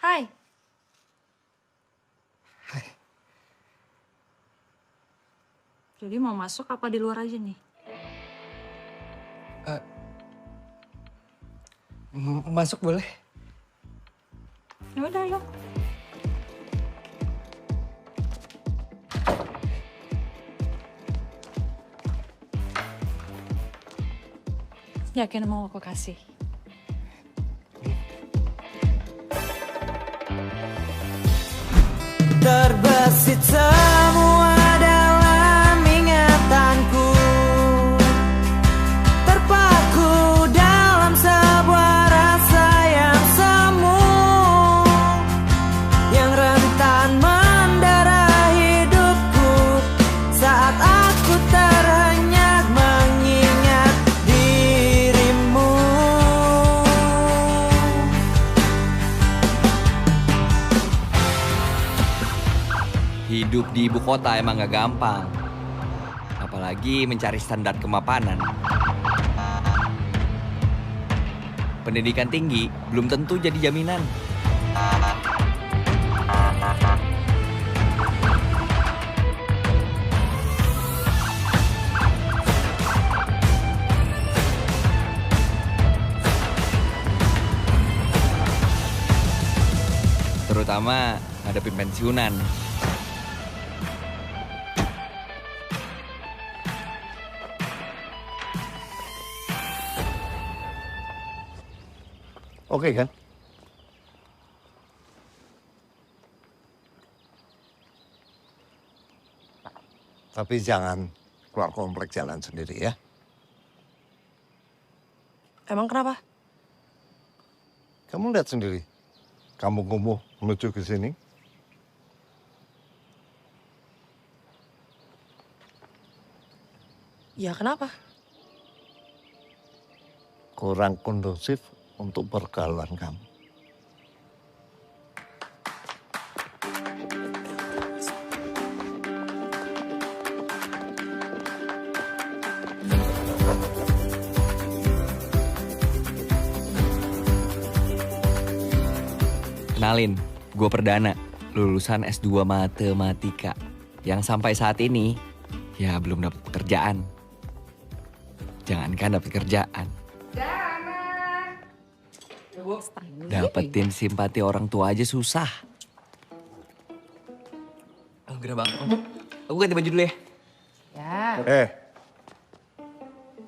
Hai. Hai. Jadi mau masuk apa di luar aja nih? Masuk boleh? Ya udah, yuk. Yakin mau aku kasih? Terbesit semua dalam ingatanku, terpaku dalam sebuah rasa yang semu, yang rentan mendera hidupku saat aku terhenyak mengingat dirimu. Hidup di ibu kota emang gak gampang. Apalagi mencari standar kemapanan. Pendidikan tinggi belum tentu jadi jaminan. Terutama ngadepin pensiunan. Oke kan? Tapi jangan keluar komplek jalan sendiri ya. Emang kenapa? Kamu lihat sendiri. Kamu kumuh menuju ke sini. Ya kenapa? Kurang kondusif untuk pergaulan kamu. Kenalin, gue Perdana, lulusan S2 Matematika. Yang sampai saat ini, ya belum dapat pekerjaan. Jangankan dapat kerjaan. Dapetin simpati orang tua aja susah. Oh, gerah banget. Aku ganti baju dulu ya.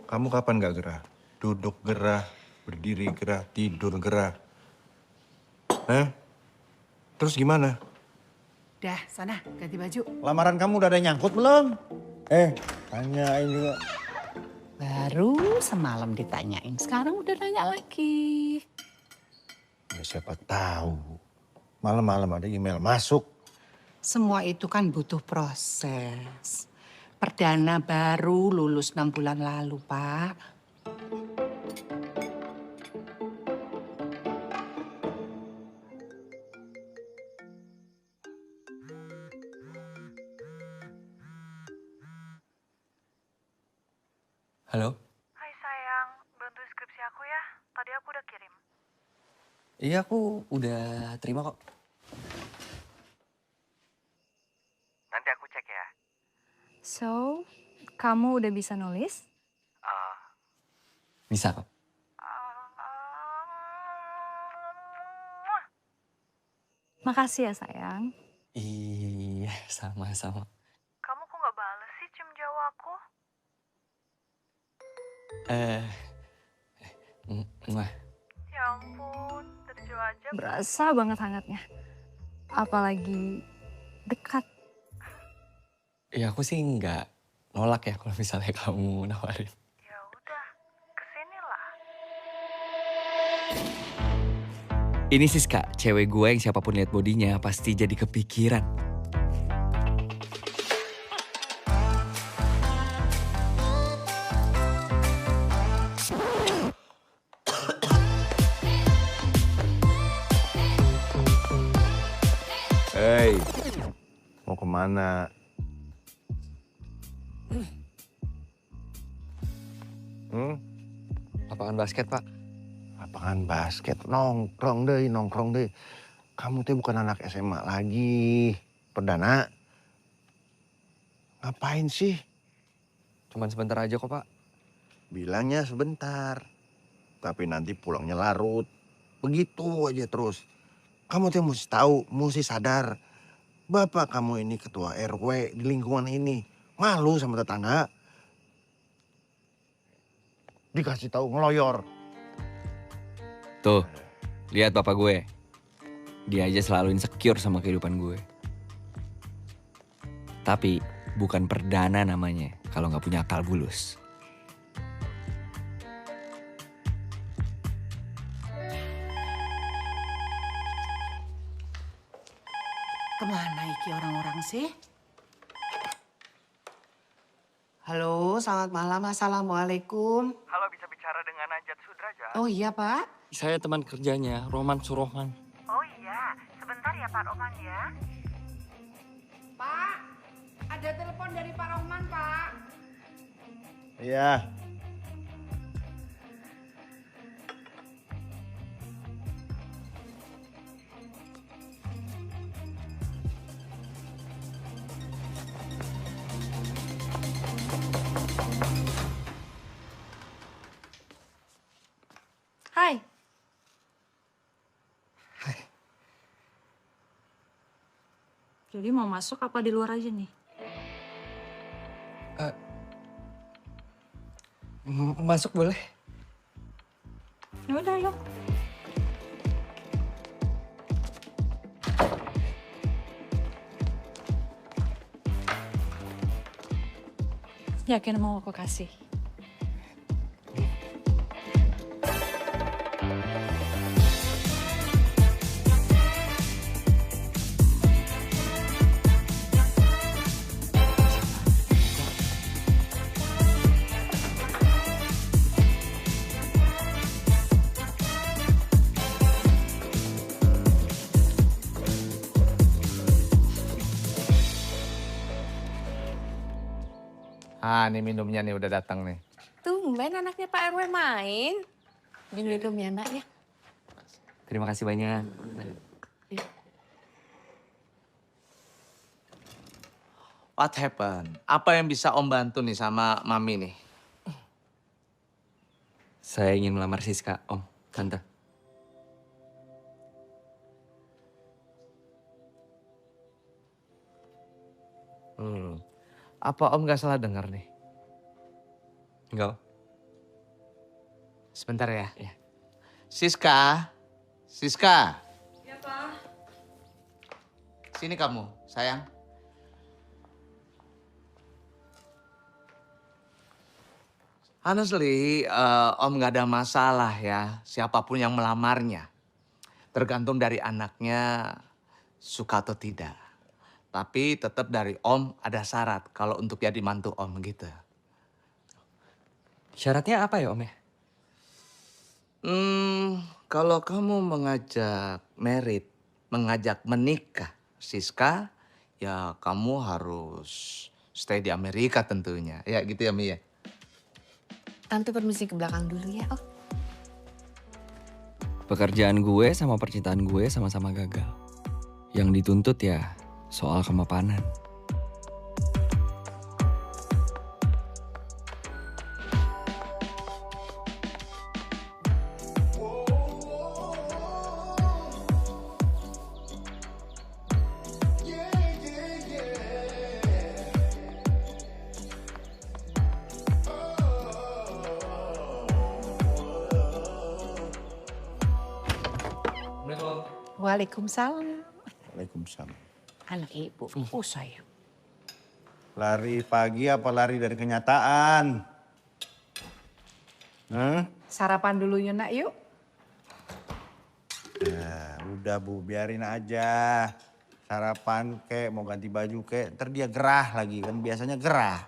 Kamu kapan gak gerah? Duduk gerah, berdiri gerah, tidur gerah. Terus gimana? Dah, sana ganti baju. Lamaran kamu udah ada nyangkut belum? Tanyain juga. Baru semalam ditanyain, sekarang udah nanya lagi. Ya siapa tahu. Malam-malam ada email masuk. Semua itu kan butuh proses. Perdana baru lulus 6 bulan lalu, Pak. Halo? Hai sayang, bantu skripsi aku ya. Tadi aku udah kirim. Iya, aku udah terima kok. Nanti aku cek ya. So, kamu udah bisa nulis? Bisa kok. Makasih ya sayang. Iya, sama-sama. Kamu kok gak bales sih cium jauh aku? Mwah. Ya ampun, dari jauh aja. Berasa banget hangatnya. Apalagi dekat. Ya aku sih nggak nolak ya kalau misalnya kamu nawarin. Ya udah, kesini lah. Ini Siska, cewek gue yang siapapun lihat bodinya pasti jadi kepikiran. Hei, mau kemana? Lapangan basket, Pak. Lapangan basket, nongkrong deh. Kamu teh bukan anak SMA lagi. Perdana. Ngapain sih? Cuman sebentar aja kok, Pak. Bilangnya sebentar. Tapi nanti pulangnya larut. Begitu aja terus. Kamu teh mesti tahu, mesti sadar. Bapak kamu ini ketua RW di lingkungan ini. Malu sama tetangga. Dikasih tahu ngeloyor. Tuh, lihat bapak gue. Dia aja selalu insecure sama kehidupan gue. Tapi bukan perdana namanya kalau nggak punya akal bulus. Kemana iki orang-orang sih? Halo, selamat malam. Assalamualaikum. Halo, bisa bicara dengan Najat Sudraja? Oh iya, Pak. Saya teman kerjanya, Roman Surohman. Oh iya, sebentar ya Pak Roman ya. Pak, ada telepon dari Pak Rohman, Pak. Iya. Hai. Jadi mau masuk apa di luar aja nih? Masuk boleh? Ya udah, yuk. Yakin mau aku kasih? Ah, nih minumnya nih udah datang nih. Tumben anaknya Pak RW main. Minum ya nak ya. Terima kasih banyak. What happened? Apa yang bisa Om bantu nih sama Mami nih? Saya ingin melamar Siska, Om, Tante. Apa Om gak salah dengar nih? Enggak. Sebentar ya. Siska, Siska. Ya, Pak. Sini kamu, sayang. Honestly, Om gak ada masalah ya, siapapun yang melamarnya. Tergantung dari anaknya suka atau tidak. Tapi tetap dari Om ada syarat kalau untuk jadi mantu Om gitu. Syaratnya apa ya, Om ya? Kalau kamu mengajak mengajak menikah Siska, ya kamu harus stay di Amerika tentunya. Ya gitu ya, Mi ya? Tante permisi ke belakang dulu ya. Oh, Pekerjaan gue sama percintaan gue sama-sama gagal. Yang dituntut ya soal kemapanan. Waalaikumsalam. Waalaikumsalam. Anak ibu. Oh sayang. Lari pagi apa lari dari kenyataan? Hah? Sarapan dulu yuk nak yuk. Ya, udah Bu, biarin aja. Sarapan kek, mau ganti baju kek, ntar dia gerah lagi, kan biasanya gerah.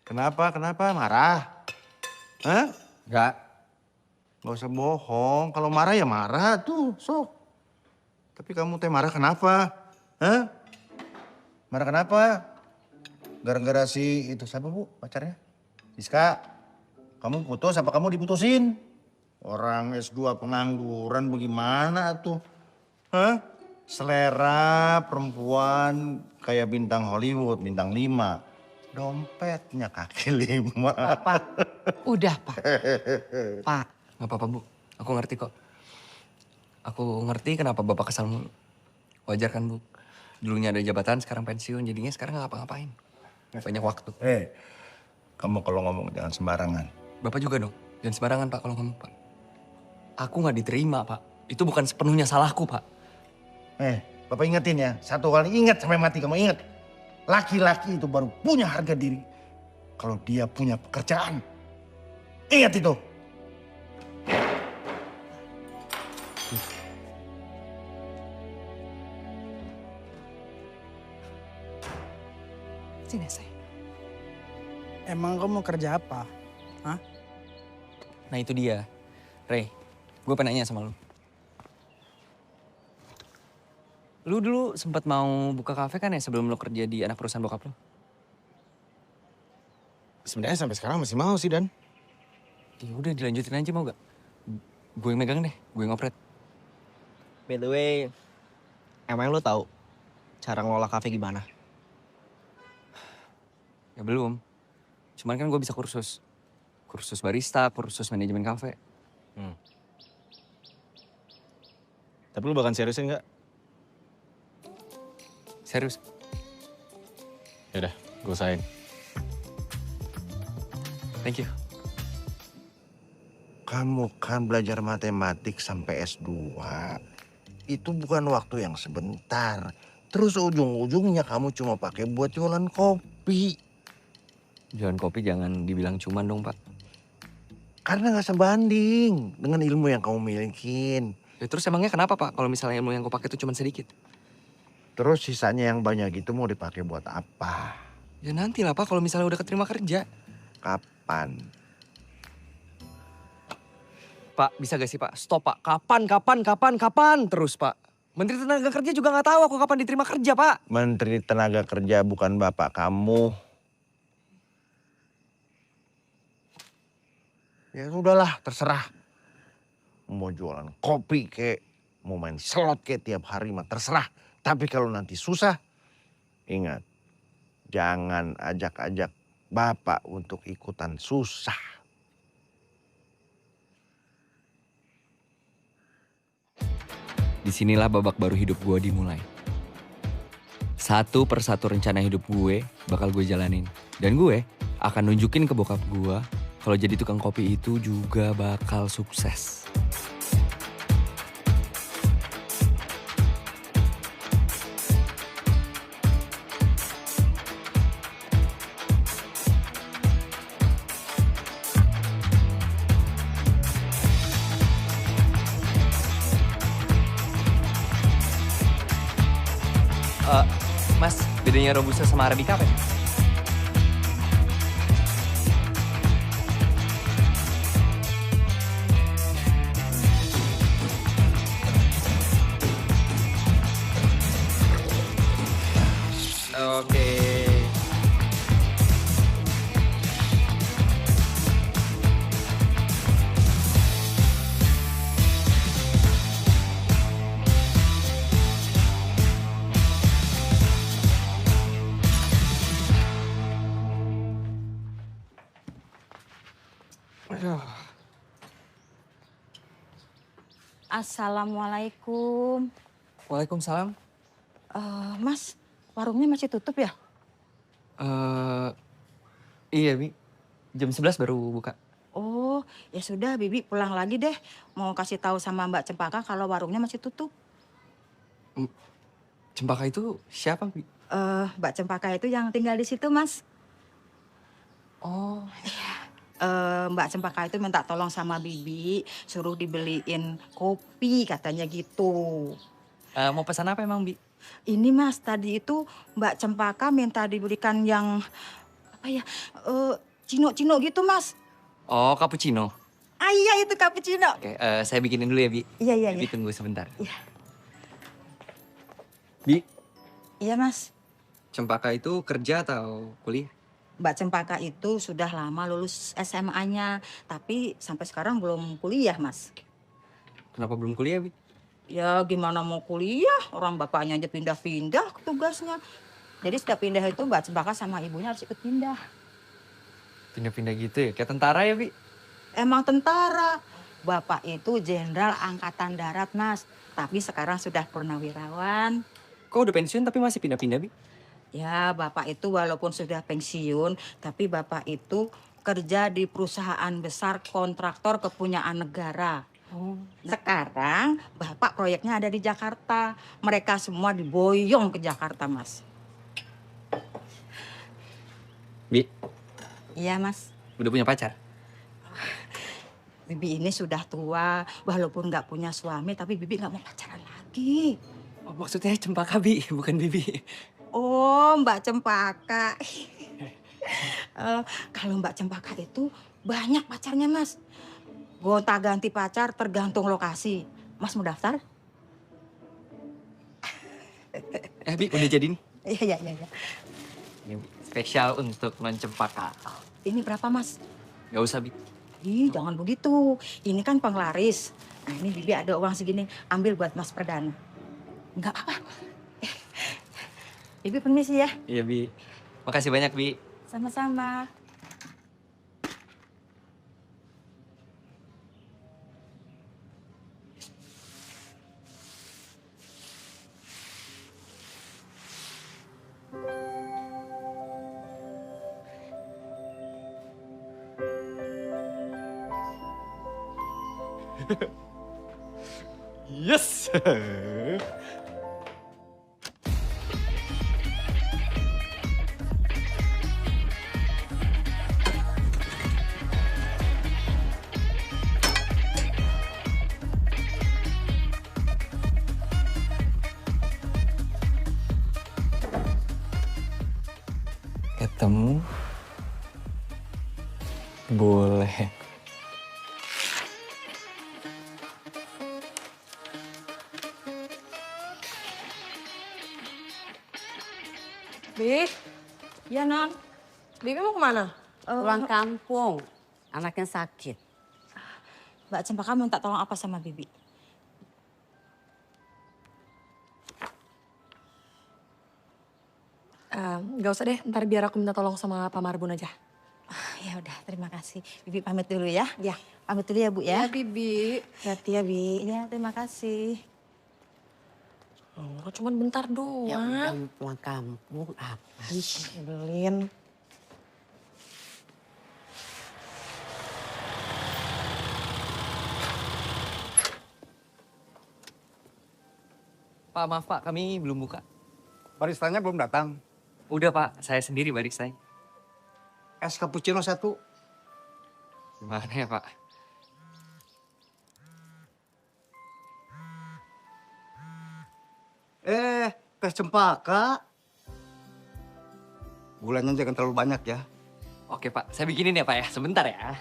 Kenapa? Marah? Hah? Enggak. Gak usah bohong, kalau marah ya marah tuh, sok. Tapi kamu teh marah kenapa? Hah? Marah kenapa? Gara-gara si itu siapa Bu pacarnya? Siska? Kamu putus apa kamu diputusin? Orang S2 pengangguran bagaimana tuh? Hah? Selera perempuan kayak bintang Hollywood, bintang 5. Dompetnya kaki 5. Pak, udah Pak. Pak, Nggak apa-apa, Bu. Aku ngerti kok. Aku ngerti kenapa Bapak kesal mulu. Wajar kan, Bu? Dulunya ada jabatan, sekarang pensiun. Jadinya sekarang nggak ngapa-ngapain. Banyak waktu. Kamu kalau ngomong jangan sembarangan. Bapak juga dong. Jangan sembarangan, Pak, kalau ngomong, Pak. Aku nggak diterima, Pak. Itu bukan sepenuhnya salahku, Pak. Bapak ingetin ya. Satu kali ingat sampai mati kamu ingat. Laki-laki itu baru punya harga diri kalau dia punya pekerjaan. Ingat itu. sini saya. Emang kamu mau kerja apa? Hah? Nah itu dia. Rey, gue pengen nanya sama lu. Lu dulu sempat mau buka kafe kan ya sebelum lu kerja di anak perusahaan bokap lu? Sebenarnya sampai sekarang masih mau sih, Dan. Ya udah dilanjutin aja mau gak? Gue yang megang deh, gue yang ngopret. By the way, emang lu tahu cara ngelola kafe gimana? Ya belum. Cuman kan gue bisa kursus. Kursus barista, kursus manajemen kafe. Tapi lu bahkan seriusin nggak? Serius. Yaudah, gue usahain. Thank you. Kamu kan belajar matematik sampai S2. Itu bukan waktu yang sebentar. Terus ujung-ujungnya kamu cuma pakai buat jualan kopi. Jualan kopi jangan dibilang cuman dong, Pak. Karena nggak sebanding dengan ilmu yang kamu milikin. Ya, terus emangnya kenapa, Pak? Kalau misalnya ilmu yang gue pakai itu cuma sedikit. Terus sisanya yang banyak itu mau dipakai buat apa? Ya nanti lah, Pak, kalau misalnya udah keterima kerja. Kapan? Pak, bisa gak sih, Pak? Stop, Pak. Kapan terus, Pak. Menteri Tenaga Kerja juga nggak tahu aku kapan diterima kerja, Pak. Menteri Tenaga Kerja bukan bapak kamu. Ya sudahlah, terserah. Mau jualan kopi kek, mau main slot kek tiap hari mah terserah. Tapi kalau nanti susah, ingat, jangan ajak-ajak bapak untuk ikutan susah. Disinilah babak baru hidup gue dimulai. Satu persatu rencana hidup gue bakal gue jalanin. Dan gue akan nunjukin ke bokap gue kalau jadi tukang kopi itu juga bakal sukses. Mas, bedanya Robusta sama Arabica apa ya? Oke. Assalamualaikum. Waalaikumsalam. Mas, warungnya masih tutup ya? Iya, Bi. Jam 11 baru buka. Oh, ya sudah, Bibi pulang lagi deh. Mau kasih tahu sama Mbak Cempaka kalau warungnya masih tutup. Cempaka itu siapa, Bi? Mbak Cempaka itu yang tinggal di situ, Mas. Oh. Mbak Cempaka itu minta tolong sama Bibi, suruh dibeliin kopi katanya gitu. Mau pesan apa emang, Bi? Ini Mas, tadi itu Mbak Cempaka minta dibelikan yang apa ya, cino-cino gitu Mas. Oh, cappuccino. Ah iya itu cappuccino. Oke, saya bikinin dulu ya, Bi. Iya. Bi, tunggu sebentar. Iya. Bi, Iya Mas. Cempaka itu kerja atau kuliah? Mbak Cempaka itu sudah lama lulus SMA-nya, tapi sampai sekarang belum kuliah, Mas. Kenapa belum kuliah, Bi? Ya gimana mau kuliah, orang bapaknya aja pindah-pindah tugasnya. Jadi setiap pindah itu Mbak Cempaka sama ibunya harus ikut pindah. Pindah-pindah gitu ya? Kayak tentara ya, Bi? Emang tentara. Bapak itu Jenderal Angkatan Darat, Mas. Tapi sekarang sudah purnawirawan. Kok udah pensiun tapi masih pindah-pindah, Bi? Ya, Bapak itu walaupun sudah pensiun, tapi Bapak itu kerja di perusahaan besar kontraktor kepunyaan negara. Sekarang Bapak proyeknya ada di Jakarta. Mereka semua diboyong ke Jakarta, Mas. Bi, Iya, Mas. udah punya pacar? Bibi ini sudah tua, walaupun nggak punya suami, tapi Bibi nggak mau pacaran lagi. Oh, maksudnya Cempaka, Bi, bukan Bibi. Oh, Mbak Cempaka. Kalau Mbak Cempaka itu banyak pacarnya, Mas. Gonta-ganti pacar tergantung lokasi. Mas mau daftar? Bi, udah jadi nih. Iya, iya, iya. Ini spesial untuk non Cempaka. Ini berapa, Mas? Gak usah, Bi. Ih, jangan begitu. Ini kan penglaris. Nah, ini Bibi ada uang segini. Ambil buat Mas Perdana. Enggak apa-apa. Bibi permisi ya. Iya, Bi. Makasih banyak, Bi. Sama-sama. Yes! Ketemu boleh. Bi, Ya, Non. Bibi mau kemana? Pulang kampung, anaknya sakit. Mbak Cempaka minta tolong apa sama Bibi? Gak usah deh, ntar biar aku minta tolong sama Pak Marbun aja. Ya udah, terima kasih. Bibi pamit dulu ya. Ya. Pamit dulu ya, Bu ya. Ya, Bibi. Hati ya, Bi. Ya, terima kasih. Oh, cuman bentar doang. Ya udah pulang kampung, apa sih? Nyebelin. Pak, maaf Pak, kami belum buka. Baristanya belum datang. Udah Pak, saya sendiri baristanya. Es cappuccino 1. Gimana ya Pak? Teh Cempaka. Gulanya jangan terlalu banyak ya. Oke Pak, saya bikinin ya Pak ya, sebentar ya.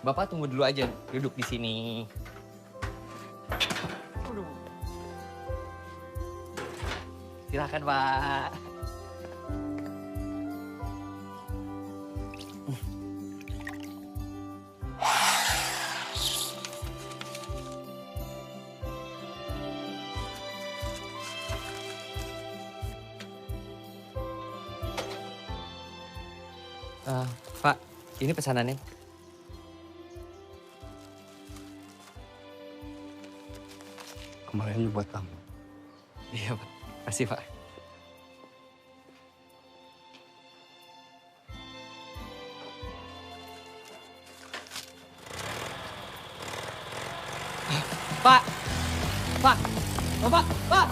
Bapak tunggu dulu aja, duduk di sini. Silakan Pak. Pak, ini pesanannya. Kembaliannya buat kamu. Iya Pak, kasih Pak. Pak, Pak, Bapak, Pak.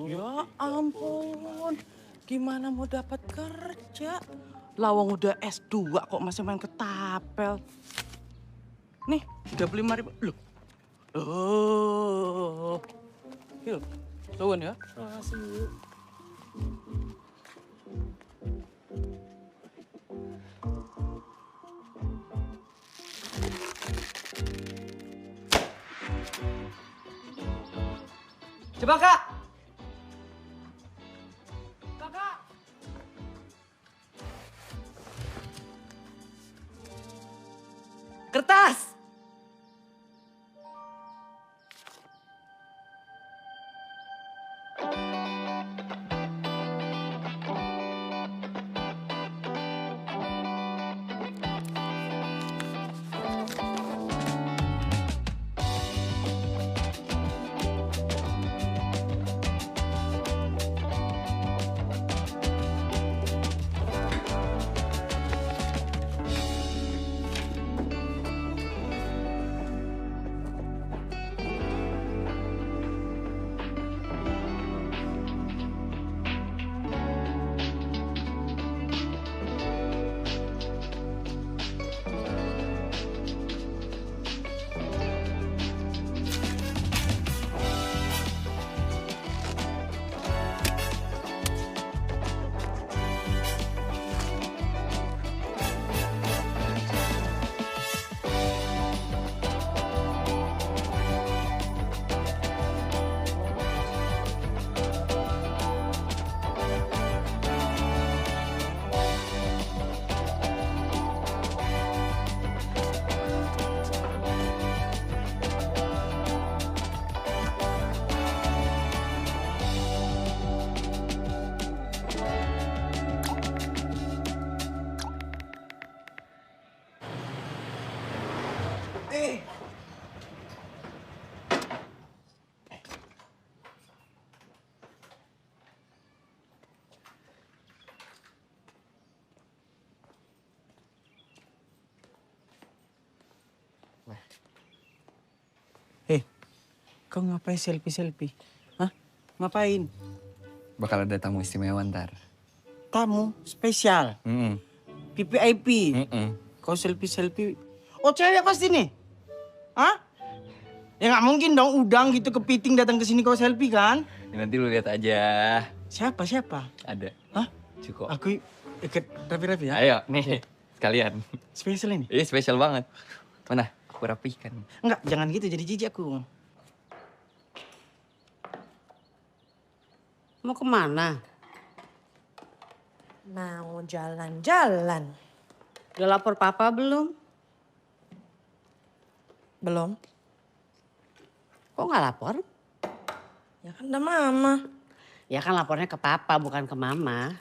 Ya ampun, Gimana mau dapat kerja? Lawang udah S2 kok masih main ketapel. Nih, 35.000. Loh. Oh. Yuk, suwun ya. Makasih. Coba Kak. Kertas. Kau ngapain selfie-selfie? Hah? Ngapain? Bakal ada tamu istimewa ntar. Tamu spesial. VVIP. Kau selfie-selfie. Oh cewek pasti nih? Hah? Ya nggak mungkin dong udang gitu kepiting datang ke sini kau selfie kan? Ya, nanti lu lihat aja. Siapa? Ada. Hah? Cukup. Aku ikut rapi-rapi ya? Ayo, nih. Sekalian. Spesial ini? Iya, spesial banget. Mana? Aku rapikan. Enggak, jangan gitu jadi jijik aku. Mau kemana? Mau jalan-jalan. Udah lapor papa belum? Belum. Kok nggak lapor? Ya kan ada mama. Ya kan lapornya ke papa bukan ke mama.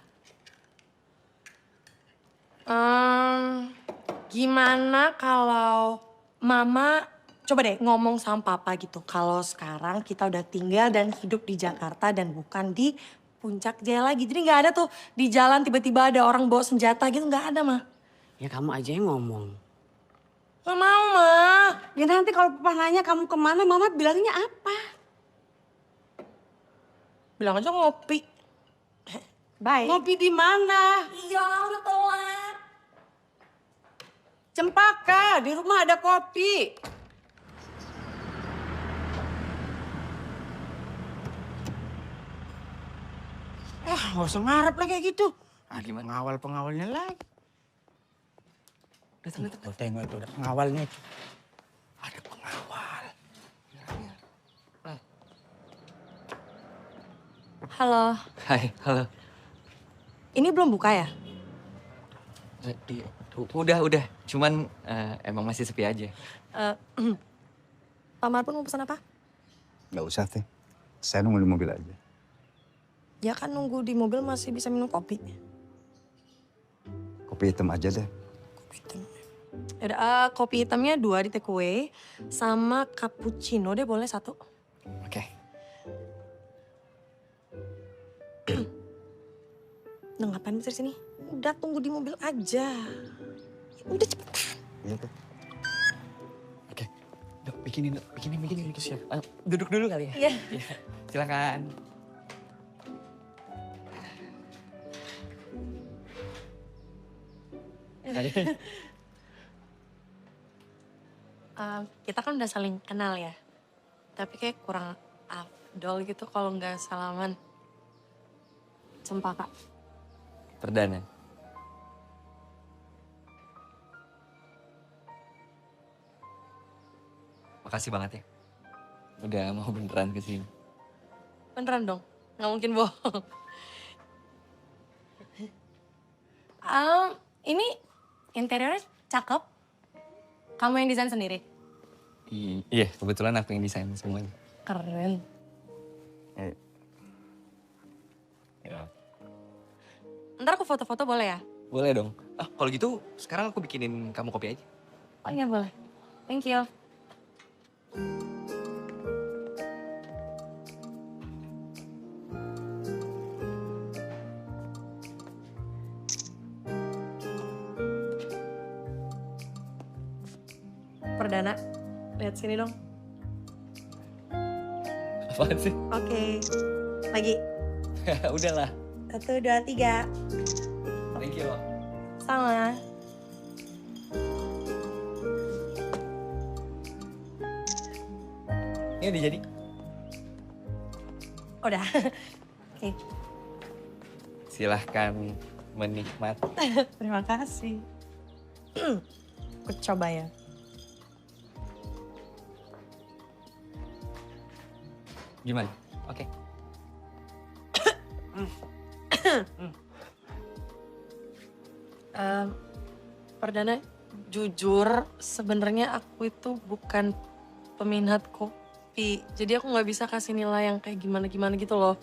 Gimana kalau mama coba deh ngomong sama papa gitu. Kalau sekarang kita udah tinggal dan hidup di Jakarta dan bukan di Puncak Jaya lagi. Jadi nggak ada tuh di jalan tiba-tiba ada orang bawa senjata gitu, nggak ada mah. Ya kamu aja yang ngomong. Nggak mau mah. Ya nanti kalau papa nanya kamu kemana, mama bilangnya apa? Bilang aja ngopi. Baik. Ngopi di mana? Iya udah telat. Cempaka, di rumah ada kopi. Nggak usah ngarep lah kayak gitu. Ah, gimana? Pengawal-pengawalnya lagi. Datang. Tengok itu, ada pengawalnya itu. Ada pengawal. Halo. Hai, halo. Ini belum buka ya? Udah. Cuman emang masih sepi aja. Pak Marbun mau pesan apa? Nggak usah, Teh. Saya nunggu di mobil aja. Ya kan nunggu di mobil masih bisa minum kopi. Kopi hitam aja deh. Yaudah, kopi hitamnya 2 di take away. Sama cappuccino deh boleh 1. Oke. Nah ngapain bisa di sini? Udah tunggu di mobil aja. Udah cepetan. Iya, Teh. Oke. Dok, bikinin. Siap. Duduk dulu kali ya? Iya. Silakan. Kita kan udah saling kenal ya. Tapi kayak kurang afdol gitu kalau nggak salaman. Cempaka. Perdana. Makasih banget ya. Udah mau beneran kesini. Beneran dong, nggak mungkin bohong. Ini interiornya cakep. Kamu yang desain sendiri? Iya, kebetulan aku yang desain semuanya. Keren. Ya. Ntar aku foto-foto boleh ya? Boleh dong. Kalau gitu sekarang aku bikinin kamu kopi aja. Oh iya boleh. Thank you. Perdana, lihat sini dong. Apaan sih? Oke, lagi. Udahlah. 1, 2, 3. Thank you. Sama. Ini udah jadi. Udah. Oke. Silahkan menikmati. Terima kasih. Aku coba ya. Gimana? Oke. Perdana, jujur sebenarnya aku itu bukan peminat kopi. Jadi aku nggak bisa kasih nilai yang kayak gimana-gimana gitu loh.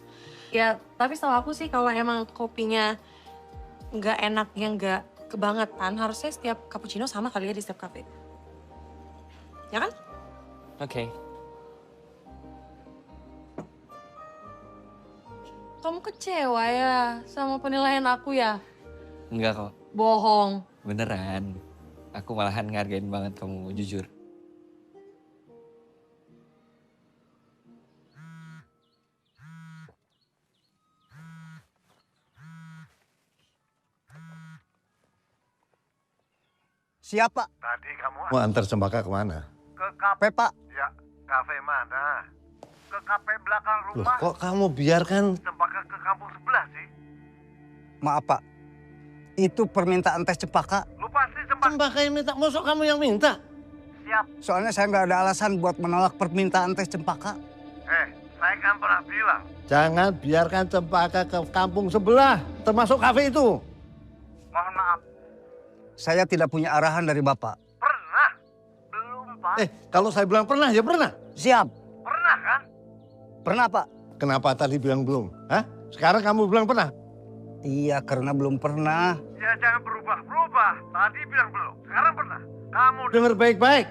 Ya, tapi setahu aku sih kalau emang kopinya nggak enak, yang nggak kebangetan, harusnya setiap cappuccino sama kali ya di setiap cafe. Ya kan? Oke. Kamu kecewa ya sama penilaian aku ya? Enggak kok. Bohong. Beneran. Aku malahan ngargain banget kamu jujur. Siapa? Tadi kamu Mau antar Cempaka kemana? ke kafe, Pak. Ya, kafe mana? Ke kafe belakang Loh, rumah. kok kamu biarkan? Cempaka ke kampung sebelah sih. Maaf Pak, itu permintaan teh Cempaka. Lu pasti Cempaka yang minta, masuk kamu yang minta? Siap. Soalnya saya nggak ada alasan buat menolak permintaan teh Cempaka. Saya kan pernah bilang. Jangan biarkan Cempaka ke kampung sebelah, termasuk kafe itu. Mohon maaf. Saya tidak punya arahan dari Bapak. Pernah? Belum, Pak. Kalau saya bilang pernah, ya pernah. Siap. Pernah kan? Pernah Pak. Kenapa tadi bilang belum? Hah? Sekarang kamu bilang pernah? Iya, karena belum pernah. Ya jangan berubah-berubah. Tadi bilang belum. Sekarang pernah. Kamu Dengar baik-baik.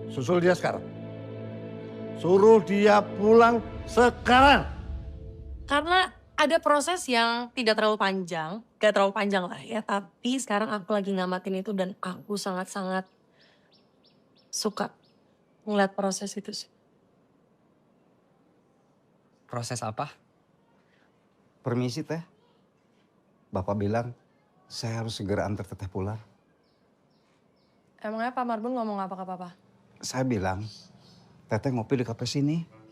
Susul dia sekarang. Suruh dia pulang sekarang. Karena ada proses yang tidak terlalu panjang, gak terlalu panjang lah ya. Tapi sekarang aku lagi ngamatin itu dan aku sangat-sangat suka ngeliat proses itu sih. Proses apa? Permisi teh. Bapak bilang saya harus segera antar teteh pulang. Emangnya Pak Marbun ngomong apa ke Papa? Saya bilang, teteh ngopi di kafe sini.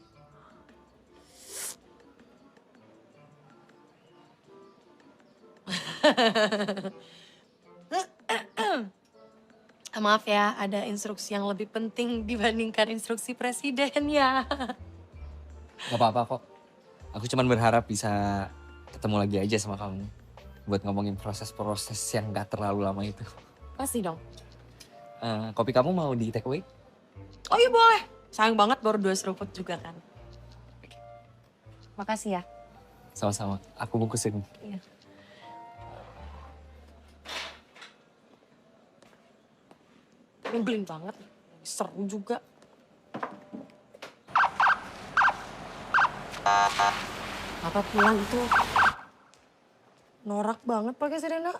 Maaf ya, ada instruksi yang lebih penting dibandingkan instruksi presiden ya. Gak apa-apa kok. Aku cuma berharap bisa ketemu lagi aja sama kamu. Buat ngomongin proses-proses yang gak terlalu lama itu. Pasti dong. Kopi kamu mau di take away? Oh iya boleh. Sayang banget baru 2 seruput juga kan. Makasih ya. Sama-sama. Aku bungkusin. Iya. Nyebelin banget. Seru juga. Papa pulang itu norak banget pakai sirena.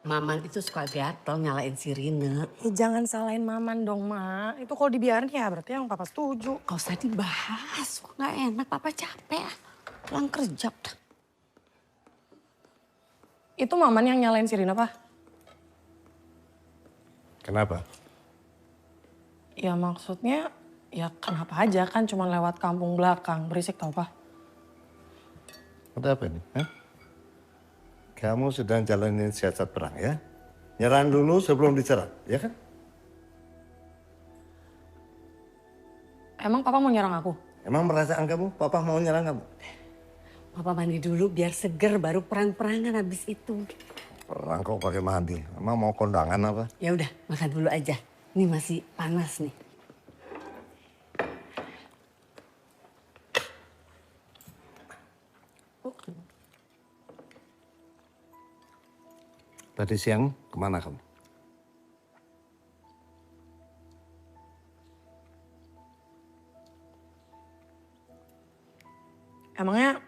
Maman itu suka gatel nyalain sirine. Jangan salahin Maman dong, Ma. Itu kalau dibiarin ya berarti yang Papa setuju. Gak usah dibahas, kok gak enak. Papa capek ah. Pulang kerja. Itu Maman yang nyalain sirine, Pa? Kenapa? Ya maksudnya, ya kenapa aja kan cuma lewat kampung belakang. Berisik tau Pak. Ada apa nih? Hah? Kamu sedang jalanin siasat perang ya? Nyerang dulu sebelum diserang, ya kan? Emang Papa mau nyerang aku? Emang perasaan kamu, papa mau nyerang kamu? Papa mandi dulu biar seger baru perang-perangan habis itu. Perang kok pakai mandi? Emang mau kondangan apa? Ya udah, makan dulu aja. Ini masih panas nih. Tadi siang kemana kamu? Emangnya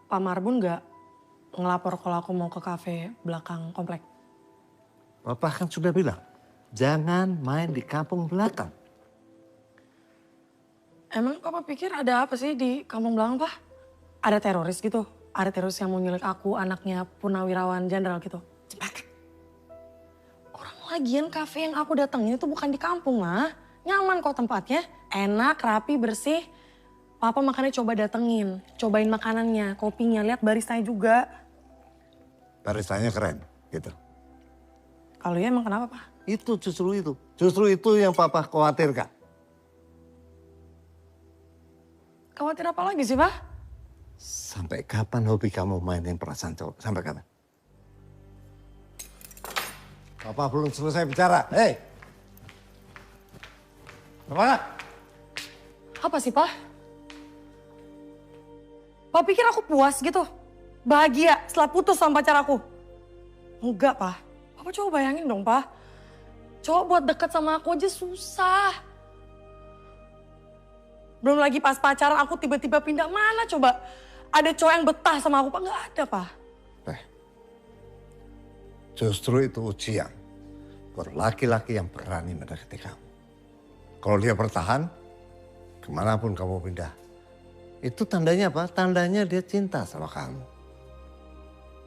Pak Marbun nggak ngelapor kalau aku mau ke kafe belakang komplek? Papa kan sudah bilang, jangan main di kampung belakang. Emang Papa pikir ada apa sih di kampung belakang, Pak? Ada teroris gitu? Ada teroris yang mau nyulik aku, anaknya Purnawirawan Jenderal gitu? Orang lagian kafe yang aku datengin itu bukan di kampung, mah. Nyaman kok tempatnya, enak, rapi, bersih. Papa makanya coba datengin, cobain makanannya, kopinya, lihat baristanya juga. Baristanya keren, gitu. Kalau ya emang kenapa, Pak? Itu justru itu. Justru itu yang papa khawatirkan. Khawatir apa lagi sih, Pak? Sampai kapan hobi kamu mainin perasaan cowok? Sampai kapan? Papa belum selesai bicara. Hei! Apa? Apa sih, Pak? Pak pikir aku puas gitu? Bahagia setelah putus sama pacar aku? Enggak, Pak. Papa coba bayangin dong, Pak. Cowok buat deket sama aku aja susah. Belum lagi pas pacaran aku tiba-tiba pindah mana coba. Ada cowok yang betah sama aku, Pak. Nggak ada, Pak. Justru itu ujian buat laki-laki yang berani mendekati kamu. Kalau dia bertahan, kemanapun kamu pindah. Itu tandanya apa? Tandanya dia cinta sama kamu.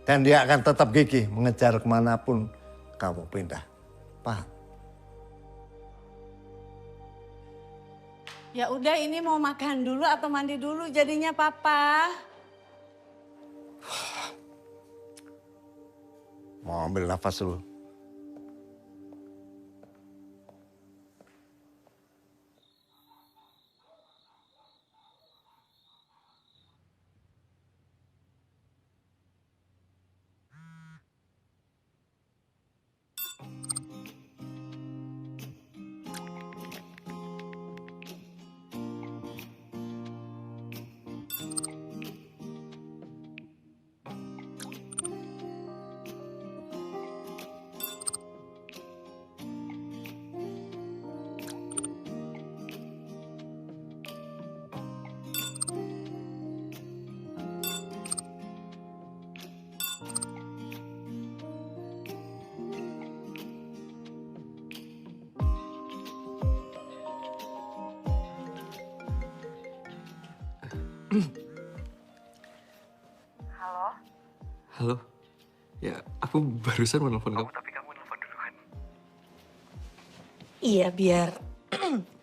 Dan dia akan tetap gigih mengejar kemanapun kamu pindah. Paham? Ya udah, ini mau makan dulu atau mandi dulu jadinya Papa. Mau ambil nafas dulu. Halo? Halo. Ya, aku barusan mau nelfon kamu. Tapi kamu nelfon duluan. Iya, biar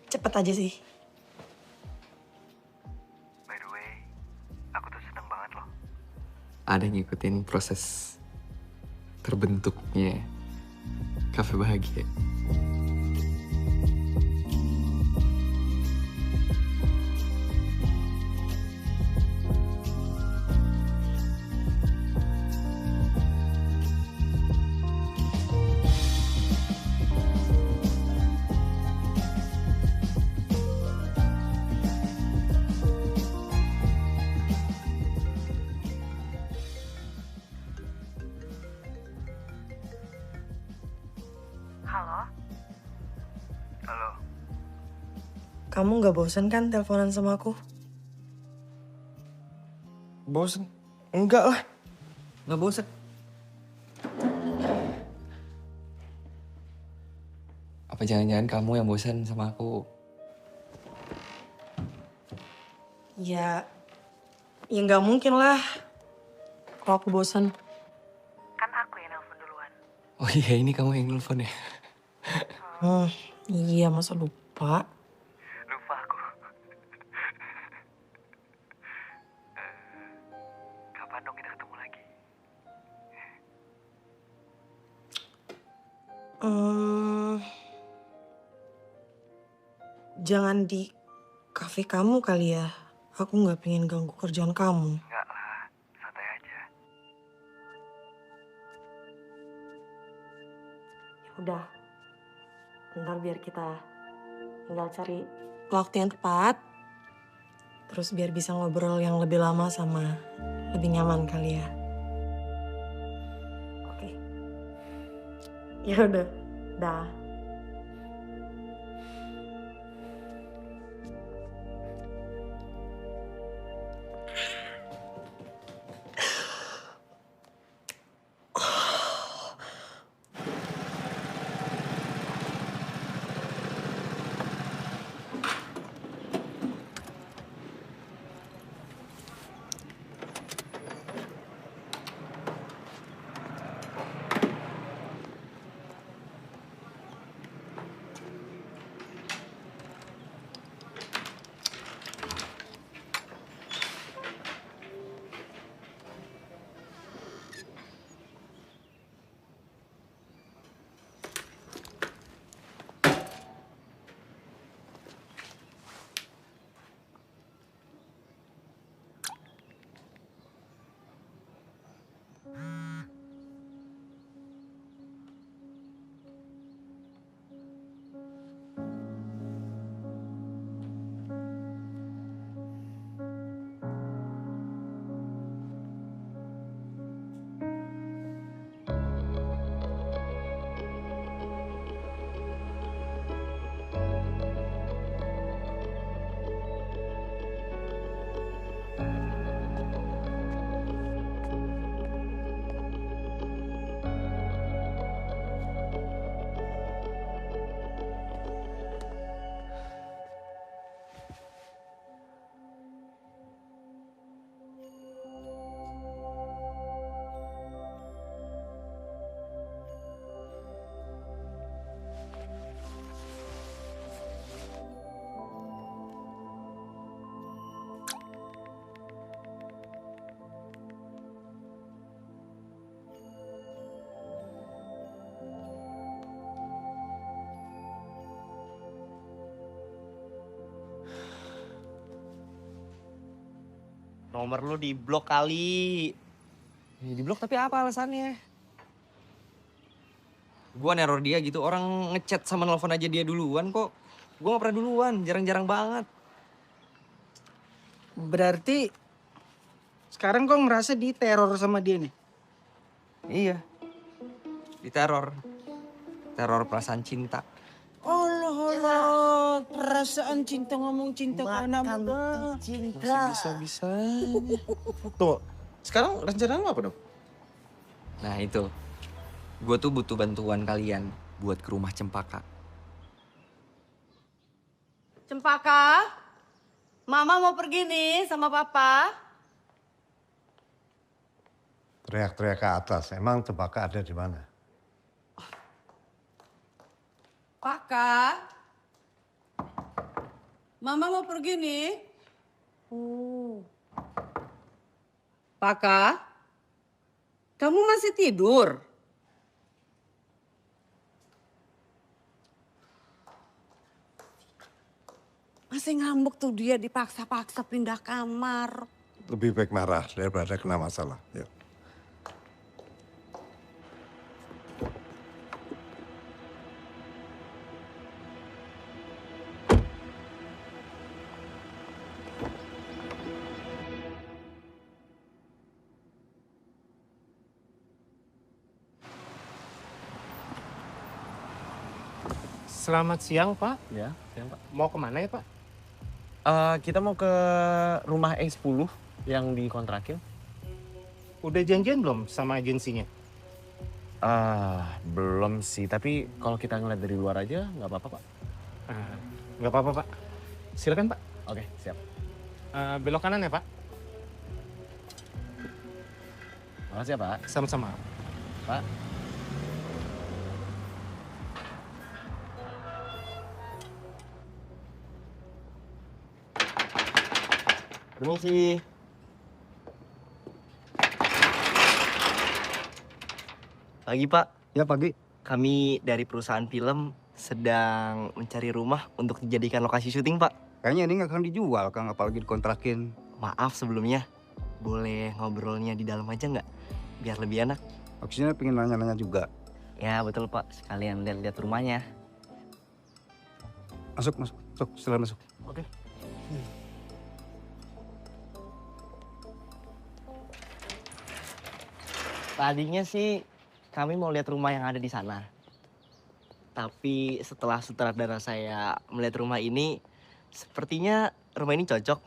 cepet aja sih. By the way, aku tuh seneng banget loh. Ada yang ngikutin proses terbentuknya Kafe Bahagia. Halo? Halo? Kamu nggak bosan kan teleponan sama aku? Bosen? Enggak lah. Nggak bosan. Apa jangan-jangan kamu yang bosan sama aku? Ya nggak mungkin lah. Kalau aku bosan. Kan aku yang nelfon duluan. Oh iya, ini kamu yang nelfon ya? Iya, masa lupa? Lupa aku. Kapan dong kita ketemu lagi? Jangan di kafe kamu kali ya. Aku nggak pengen ganggu kerjaan kamu. Enggak lah, santai aja. Ya udah. Bentar biar kita tinggal cari waktu yang tepat. Terus biar bisa ngobrol yang lebih lama sama lebih nyaman kali ya. Oke. Ya udah. Dah. Nomor lu di blok kali. Ya, di blok tapi apa alasannya? Gua neror dia gitu, orang ngechat sama nelfon aja dia duluan kok. Gua gak pernah duluan, jarang-jarang banget. Berarti sekarang kau ngerasa diteror sama dia nih? Iya, diteror. Teror perasaan cinta. Allah, perasaan cinta ngomong cinta ke anak muda. Cinta. Bisa. Tuh, sekarang rencana lu apa dong? Nah itu, gue tuh butuh bantuan kalian buat ke rumah Cempaka. Cempaka, Mama mau pergi nih sama Papa. Teriak-teriak ke atas. Emang Cempaka ada di mana? Paka, Mama mau pergi nih. Paka, kamu masih tidur? Masih ngambek tuh dia dipaksa-paksa pindah kamar. Lebih baik marah daripada kena masalah. Yuk. Selamat siang, Pak. Ya, siang Pak. Mau kemana ya, Pak? Kita mau ke rumah E10 yang dikontrakin. Udah janjian belum sama agensinya? Belum sih, tapi kalau kita ngeliat dari luar aja nggak apa-apa Pak. Nggak apa-apa, Pak. Silakan, Pak. Oke, siap. Belok kanan ya, Pak. Makasih ya Pak. Sama-sama. Pak. Permisi. Pagi, Pak. Ya, pagi. Kami dari perusahaan film sedang mencari rumah untuk dijadikan lokasi syuting, Pak. Kayaknya ini nggak akan dijual, Kang, apalagi dikontrakin. Maaf sebelumnya. Boleh ngobrolnya di dalam aja nggak? Biar lebih enak. Maksudnya pengen nanya-nanya juga. Ya, betul, Pak. Sekalian lihat-lihat rumahnya. Masuk. Silakan masuk. Oke. Tadinya sih kami mau lihat rumah yang ada di sana. Tapi setelah sutradara saya melihat rumah ini, sepertinya rumah ini cocok.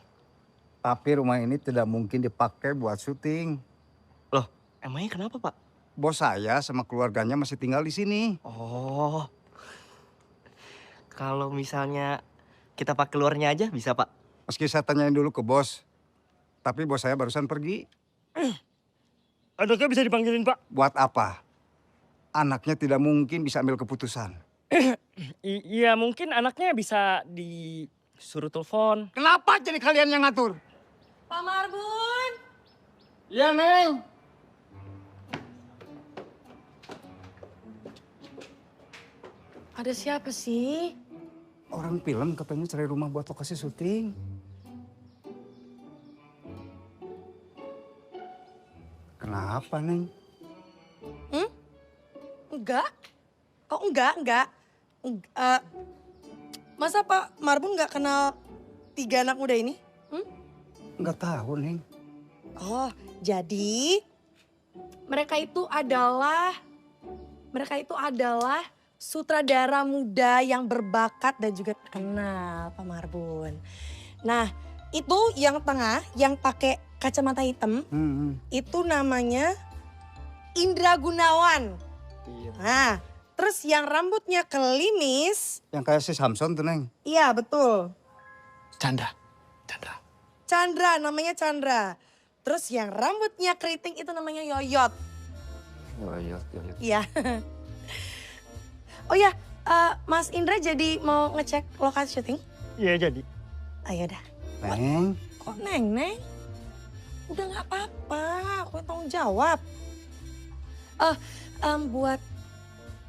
Tapi rumah ini tidak mungkin dipakai buat syuting. Loh, emangnya kenapa, Pak? Bos saya sama keluarganya masih tinggal di sini. Oh. Kalau misalnya kita pakai luarnya aja bisa, Pak? Meski saya tanyain dulu ke bos. Tapi bos saya barusan pergi. Anaknya bisa dipanggilin, Pak? Buat apa? Anaknya tidak mungkin bisa ambil keputusan. Iya, mungkin anaknya bisa disuruh telepon. Kenapa jadi kalian yang ngatur? Pak Marbun. Iya, Neng. Ada siapa sih? Orang film katanya cari rumah buat lokasi syuting. Kenapa, Neng? Enggak. Oh, enggak. Masa Pak Marbun nggak kenal 3 anak muda ini? Nggak tahu, Neng. Oh, jadi mereka itu adalah sutradara muda yang berbakat dan juga terkenal, Pak Marbun. Nah, itu yang tengah, yang pakai kacamata hitam, itu namanya Indra Gunawan. Nah, terus yang rambutnya kelimis. Yang kayak si Samson tuh, Neng. Iya, betul. Chandra. Chandra, namanya Chandra. Terus yang rambutnya keriting itu namanya Yoyot. Yoyot. Iya. Oh ya, Mas Indra jadi mau ngecek lokasi syuting? Iya, jadi. Ayo dah. Neng. Kok Neng? Udah nggak apa-apa, aku tanggung jawab. Buat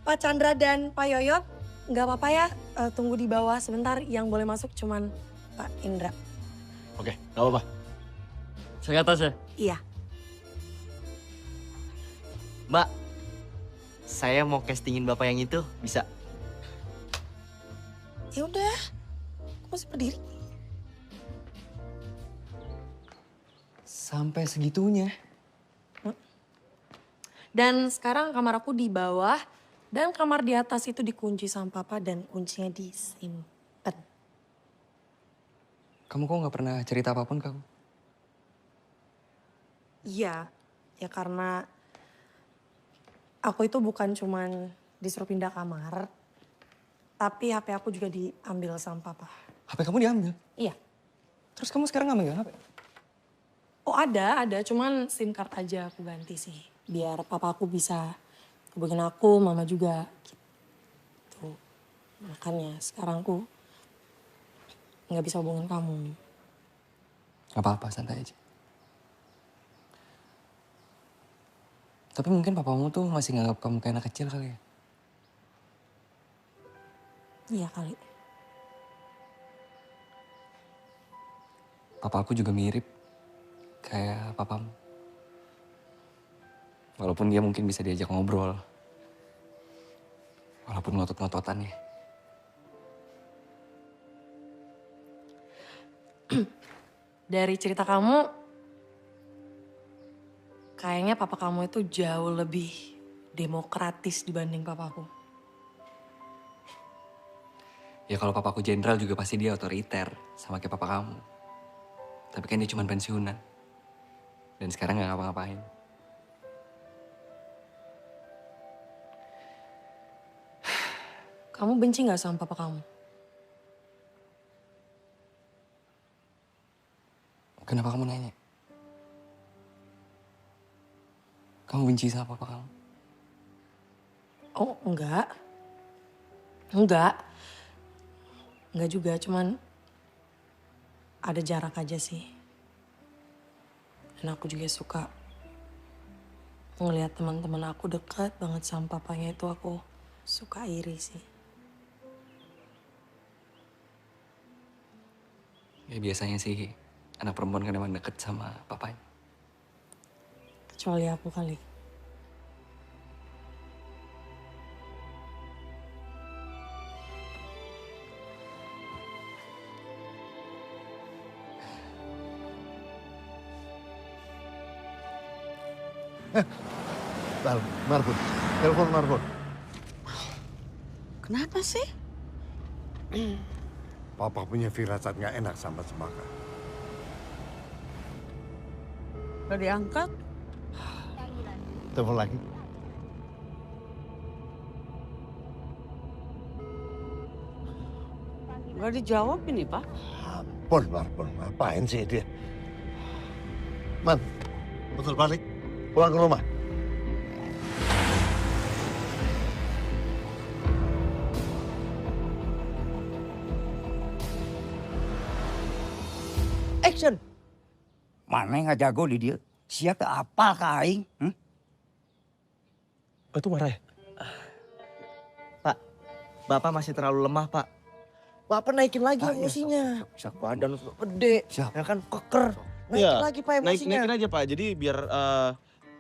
Pak Chandra dan Pak Yoyot, nggak apa-apa ya, tunggu di bawah sebentar. Yang boleh masuk cuman Pak Indra. Oke, nggak apa-apa. Saya ke atas ya? Iya. Mbak, saya mau castingin Bapak yang itu, bisa? Ya udah, aku masih berdiri. Sampai segitunya. Dan sekarang kamar aku di bawah dan kamar di atas itu dikunci sama papa dan kuncinya disimpan. Kamu kok nggak pernah cerita apapun ke aku? Iya, ya karena aku itu bukan cuman disuruh pindah kamar, tapi HP aku juga diambil sama papa. HP kamu diambil? Iya. Terus kamu sekarang nggak megang HP? Oh ada, cuman SIM card aja aku ganti sih. Biar papa aku bisa hubungin aku, mama juga gitu. Makanya sekarang aku nggak bisa hubungin kamu. Gak apa-apa, santai aja. Tapi mungkin papamu tuh masih nganggap kamu kayak anak kecil kali ya? Iya kali. Papa aku juga mirip kayak papamu. Walaupun dia mungkin bisa diajak ngobrol. Walaupun ngotot-ngototan ya. Dari cerita kamu, kayaknya papa kamu itu jauh lebih demokratis dibanding papaku. Ya kalau papaku jenderal juga pasti dia otoriter sama kayak papa kamu. Tapi kan dia cuma pensiunan. Dan sekarang gak ngapa-ngapain. Kamu benci gak sama papa kamu? Kenapa kamu nanya? Kamu benci sama papa kamu? Oh enggak. Enggak juga, cuman ada jarak aja sih. Dan aku juga suka ngelihat teman-teman aku dekat banget sama papanya itu aku suka iri sih. Ya biasanya sih anak perempuan kan emang deket sama papanya. Kecuali aku kali. Marbun, telepon Marbun. Kenapa sih? Papa punya firasat nggak enak sama Cempaka. Gak diangkat? Telepon lagi. Gak dijawab ini, Pak. Marbun, ngapain sih dia? Man, betul balik. Pulang ke rumah. Action. Mana nggak jago di dia? Siapa apa kain? Itu marah ya? Pak, Bapak masih terlalu lemah, Pak. Bapak naikin lagi emosinya. Badan udah gede, ya kan keker. Naikin lagi Pak emosinya. Naikin aja Pak, jadi biar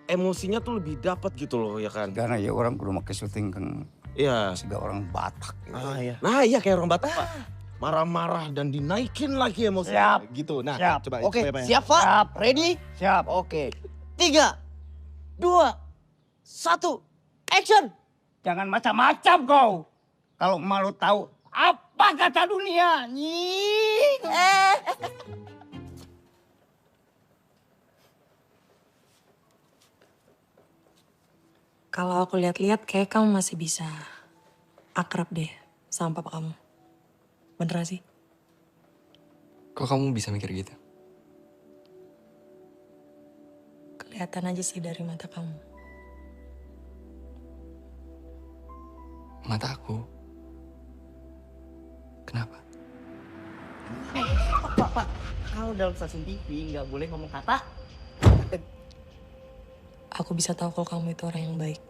emosinya tuh lebih dapat gitu loh ya kan. Karena ya orang kudu make syuting kan. Iya. Sehingga orang Batak. Gitu. Iya. Nah iya kayak orang Batak Pak. Marah-marah dan dinaikin lagi emosinya. Siap. Gitu. Nah Siap. coba. Oke, coba, ya. siap Pak? Siap. Ready? Siap. Oke. 3, 2, 1, action! Jangan macam-macam kau. Kalau malu tahu apa kata dunia. Nying. Kalau aku lihat-lihat kayak kamu masih bisa akrab deh sama papa kamu. Bener gak sih? Kok kamu bisa mikir gitu? Kelihatan aja sih dari mata kamu. Mata aku? Kenapa? Pak, kalau dalam stasiun TV nggak boleh ngomong kata. Aku bisa tahu kalau kamu itu orang yang baik.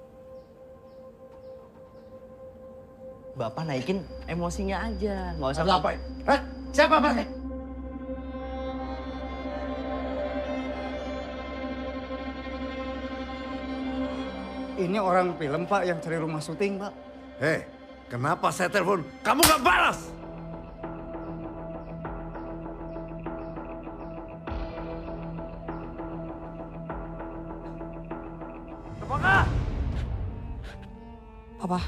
Bapak naikin emosinya aja, nggak usah. Apa? Hah? Siapa Pak? Ini orang film Pak yang cari rumah syuting Pak. Hei, kenapa saya telepon? Kamu nggak balas? Papa.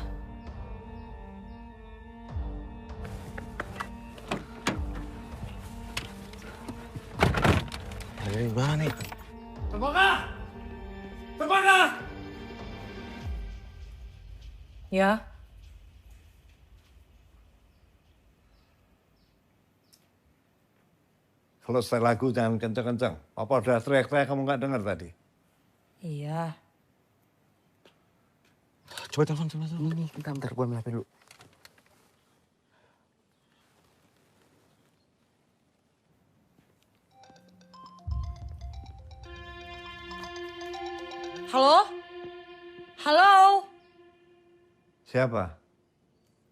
Dari mana nih? Cempaka! Cempaka! Ya. Selesai lagu jangan kencang-kencang. Papa udah teriak-teriak kamu nggak dengar tadi. Iya. Coba telepon. Ini bentar gue ambil HP dulu. Halo? Halo? Siapa?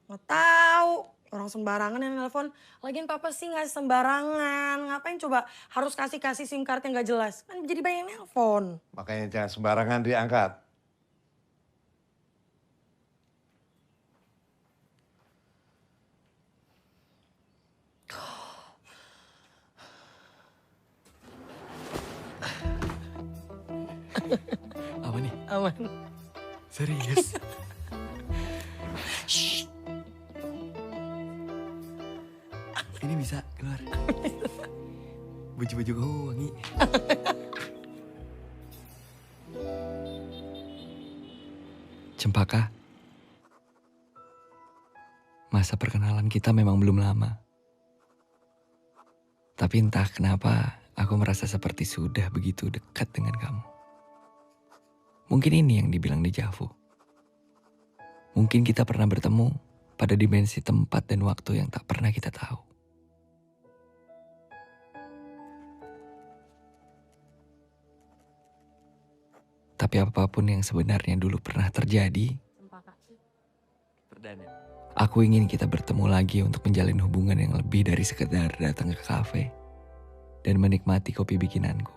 Nggak tahu. Orang sembarangan yang nelpon. Lagian papa sih nggak sembarangan. Ngapain coba harus kasih SIM card yang nggak jelas? Kan jadi banyak nelpon. Makanya jangan sembarangan diangkat. Apa nih? Aman. Serius? Shh. Ini bisa keluar. Baju-baju kamu wangi. Cempaka. Masa perkenalan kita memang belum lama. Tapi entah kenapa aku merasa seperti sudah begitu dekat dengan kamu. Mungkin ini yang dibilang deja vu. Mungkin kita pernah bertemu pada dimensi tempat dan waktu yang tak pernah kita tahu. Tapi apapun yang sebenarnya dulu pernah terjadi, aku ingin kita bertemu lagi untuk menjalin hubungan yang lebih dari sekedar datang ke kafe dan menikmati kopi bikinanku.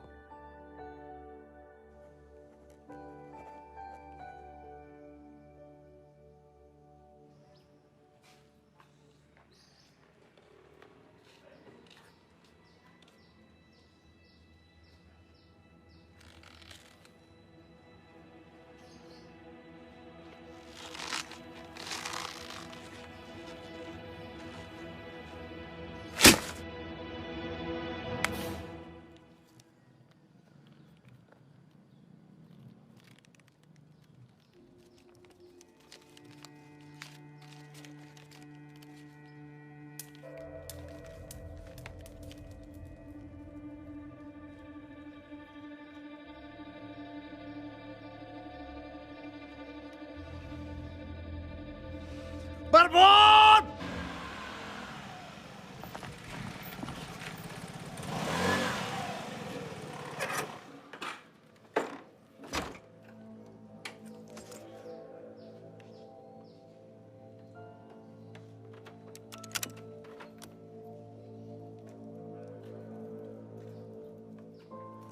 Barbun!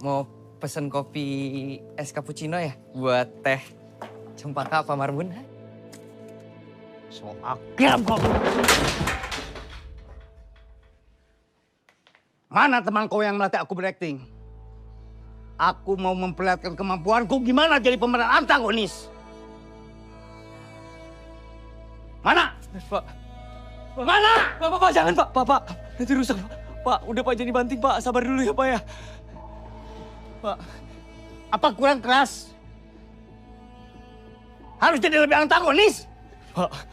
Mau pesen kopi es cappuccino ya? Buat teh cempaka apa marbun? So akrab kau. Mana teman kau yang melatih aku berakting? Aku mau memperlihatkan kemampuanku gimana jadi pemeran antagonis. Mana? Pak. Mana? Pak, jangan Pak. Pak. Nanti rusak Pak. Pak, udah Pak jadi banting Pak. Sabar dulu ya Pak ya. Pak. Apa kurang keras? Harus jadi lebih antagonis? Pak.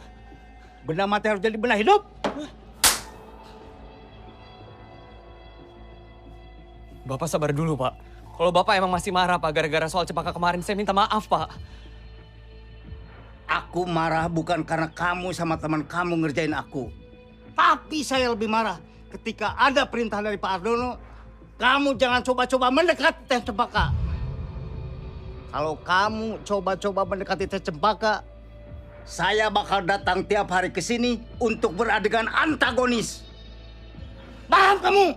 Benda mati harus jadi benda hidup? Bapak sabar dulu Pak. Kalau Bapak emang masih marah Pak gara-gara soal cempaka kemarin, saya minta maaf Pak. Aku marah bukan karena kamu sama teman kamu ngerjain aku. Tapi saya lebih marah ketika ada perintah dari Pak Ardono, kamu jangan coba-coba mendekati teh cempaka. Kalau kamu coba-coba mendekati teh cempaka, saya bakal datang tiap hari ke sini untuk beradegan antagonis. Paham kamu?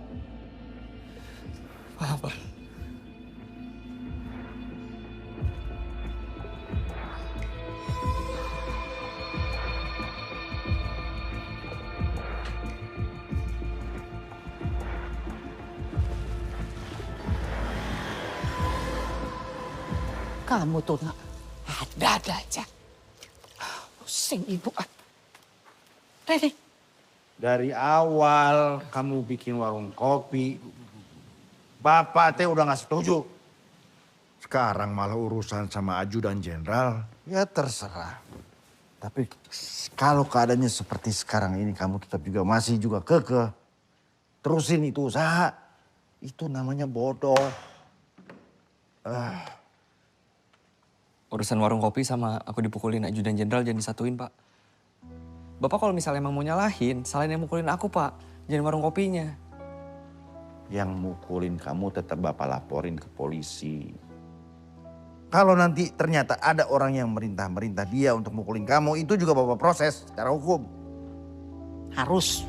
Paham Pak. Kamu tuh nak ada aja. Pusing ibu. Rene. Dari awal kamu bikin warung kopi, Bapak teh udah gak setuju. Sekarang malah urusan sama ajudan jenderal. Ya terserah. Tapi kalau keadaannya seperti sekarang ini kamu tetap juga masih juga kekeh. Terusin itu usaha. Itu namanya bodoh. Urusan warung kopi sama aku dipukulin ajudan jenderal jangan disatuin Pak. Bapak kalau misalnya emang mau nyalahin, salahin yang mukulin aku Pak. Jangan warung kopinya. Yang mukulin kamu tetap Bapak laporin ke polisi. Kalau nanti ternyata ada orang yang merintah dia untuk mukulin kamu, itu juga Bapak proses secara hukum. Harus.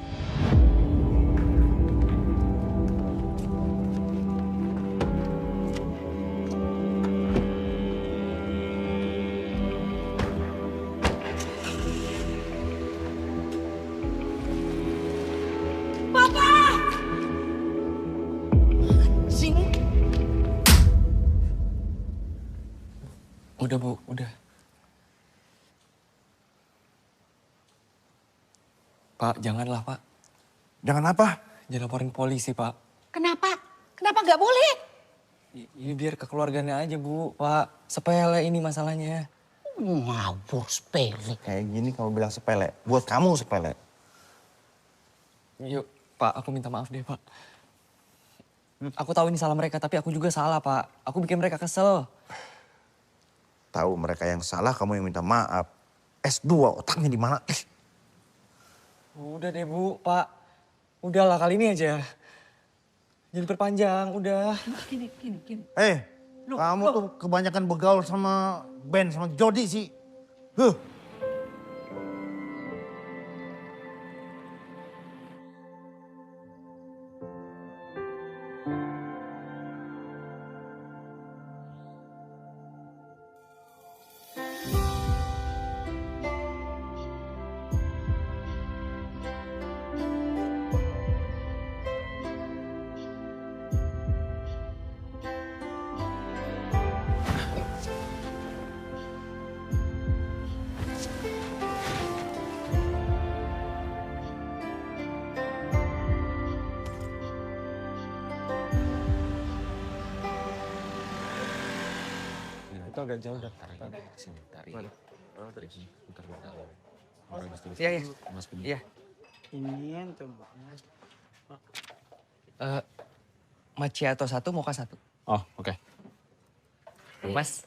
Udah Bu, udah. Pak, janganlah Pak. Jangan apa? Jangan laporin polisi Pak. Kenapa? Kenapa nggak boleh? Ini biar kekeluarganya aja Bu, Pak. Sepele ini masalahnya. Ngawur sepele. Kayak gini kamu bilang sepele, buat kamu sepele. Yuk Pak, aku minta maaf deh Pak. Aku tahu ini salah mereka, tapi aku juga salah Pak. Aku bikin mereka kesel. Tahu mereka yang salah, kamu yang minta maaf. S2 otaknya di mana? Udah deh Bu, Pak. Udahlah kali ini aja. Jangan perpanjang, udah. Gini. Kamu tuh kebanyakan begaul sama Ben, sama Jody sih. Itu agak jauh dah. Sini, tarik. Mana? Oh, tarik sini. Bentar. Iya, iya. Iya. Ini tuh. Macchiato 1, mocha 1. Oh, oke. Mas,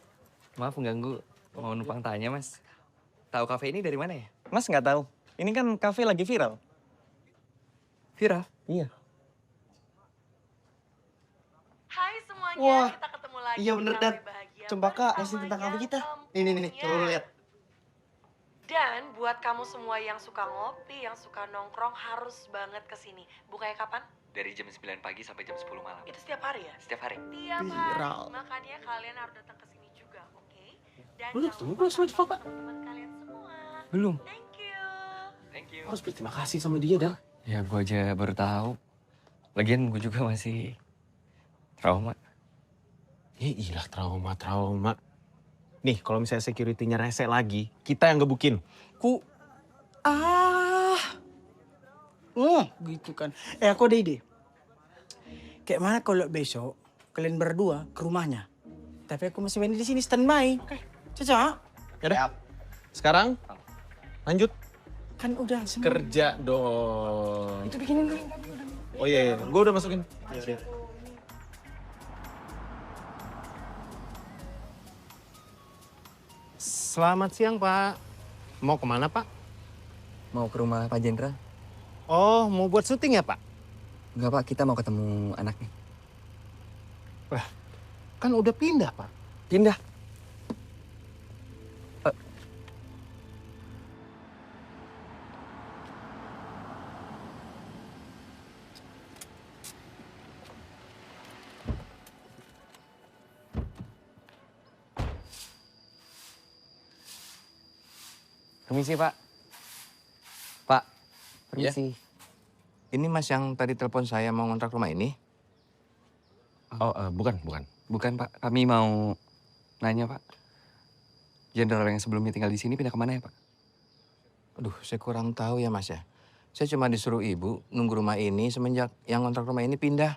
maaf mengganggu. Mau numpang tanya, Mas. Tahu kafe ini dari mana ya? Mas nggak tahu. Ini kan kafe lagi viral. Viral? Iya. Hai semuanya, Wah, kita ketemu lagi. iya bener, di Dan. Kafe Bahagia Coba Kak, bersama ngasih tentang kafe yang kita. Ini, coba lu lihat. Dan buat kamu semua yang suka ngopi, yang suka nongkrong, harus banget kesini. Bukanya kapan? Dari jam 9 pagi sampai jam 10 malam. Itu setiap hari ya? Setiap hari. Tiap Viral. hari. Makanya kalian harus datang ke sini juga, oke? Dan Belum, jangan belum sama Pak. teman kalian semua. Belum. Thank you. Thank you. Harus berterima kasih sama dia, Dan. Ya, gue aja baru tahu. Lagian gue juga masih trauma. Ya iyalah trauma. Nih, kalau misalnya security-nya rese lagi, kita yang gebukin. Gitu kan. Aku ada ide. Kayak mana kalau besok kalian berdua ke rumahnya. Tapi aku masih main di sini standby. Oke. Cocok? Ya udah. Sekarang lanjut Kan udah semua. kerja dong. Itu bikinin dulu. Oh iya, gue udah masukin. Selamat siang, Pak. Mau kemana, Pak? Mau ke rumah Pak Jenderal? Oh, mau buat syuting ya, Pak? Enggak, Pak. Kita mau ketemu anaknya. Wah, kan udah pindah, Pak. Pindah? Permisi, Pak. Pak, permisi. Ini Mas yang tadi telepon saya mau ngontrak rumah ini? Oh, bukan. Bukan, Pak. Kami mau nanya, Pak. Jenderal yang sebelumnya tinggal di sini pindah kemana ya, Pak? Aduh, saya kurang tahu ya Mas ya. Saya cuma disuruh ibu nunggu rumah ini semenjak yang ngontrak rumah ini pindah.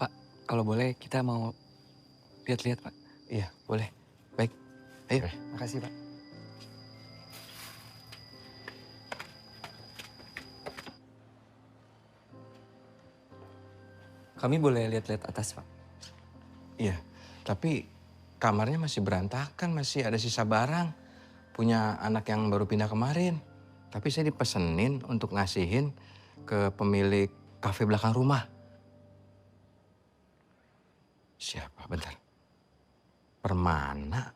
Pak, kalau boleh kita mau lihat-lihat, Pak. Iya, boleh. Baik, ayo. Makasih, Pak. Kami boleh lihat-lihat atas, Pak? Iya, tapi kamarnya masih berantakan, masih ada sisa barang. Punya anak yang baru pindah kemarin. Tapi saya dipesenin untuk ngasihin ke pemilik kafe belakang rumah. Siapa? Bentar. Permana?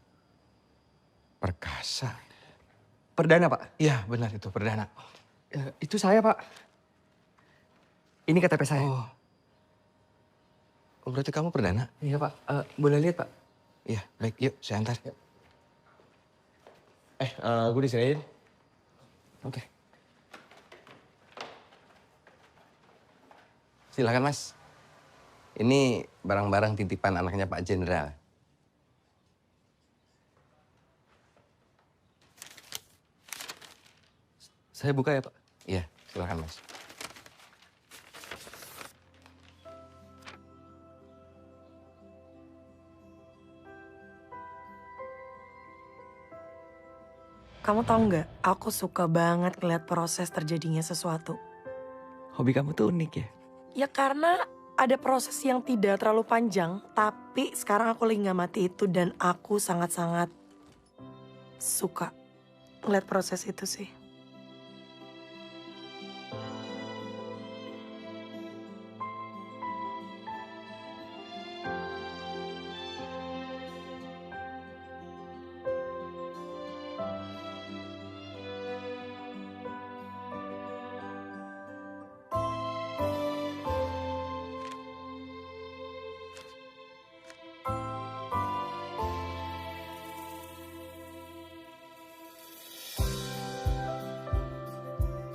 Perkasa? Perdana, Pak? Iya, benar itu Perdana. Itu saya, Pak. Ini KTP saya. Oh, berarti kamu Perdana? Iya, Pak. Boleh lihat, Pak? Iya, baik. Yuk, saya antar. Gue diserahin. Oke. Silakan, Mas. Ini barang-barang titipan anaknya Pak Jenderal. Saya buka ya, Pak? Iya, silakan, Mas. Kamu tahu nggak, aku suka banget ngeliat proses terjadinya sesuatu. Hobi kamu tuh unik ya? Ya karena ada proses yang tidak terlalu panjang, tapi sekarang aku lagi nggak mati itu dan aku sangat-sangat suka ngeliat proses itu sih.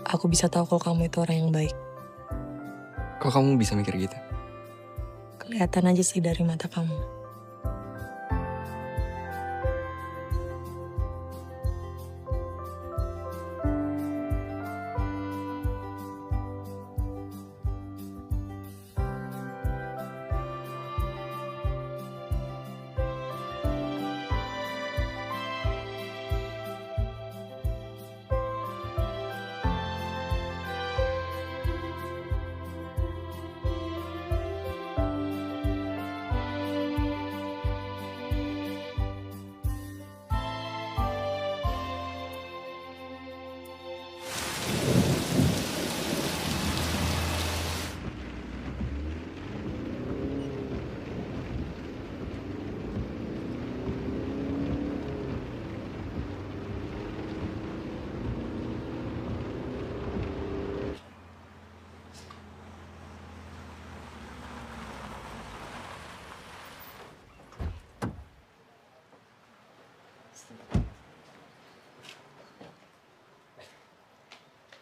aku bisa tahu kalau kamu itu orang yang baik. Kok kamu bisa mikir gitu? Kelihatan aja sih dari mata kamu.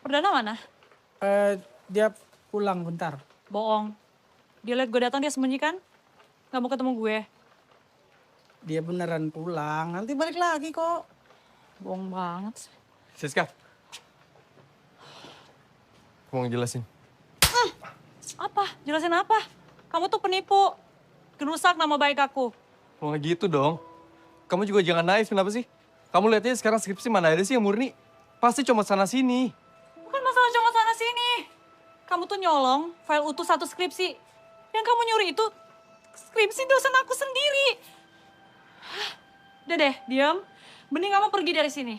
Perdana mana? Dia pulang bentar. Bohong. Dia lihat gue datang, dia sembunyikan. Gak mau ketemu gue. Dia beneran pulang, nanti balik lagi kok. Bohong banget sih. Siska. Aku mau ngejelasin. Apa? Jelasin apa? Kamu tuh penipu. Gerusak nama baik aku. Mau nggak gitu dong. Kamu juga jangan naif, kenapa sih? Kamu lihatnya sekarang skripsi mana ada sih yang murni? Pasti cuma sana-sini. Bukan masalah cuma sana sini. Kamu tuh nyolong file utuh satu skripsi. Yang kamu nyuri itu skripsi dosen aku sendiri. Hah? Udah deh, diam. Mending kamu pergi dari sini.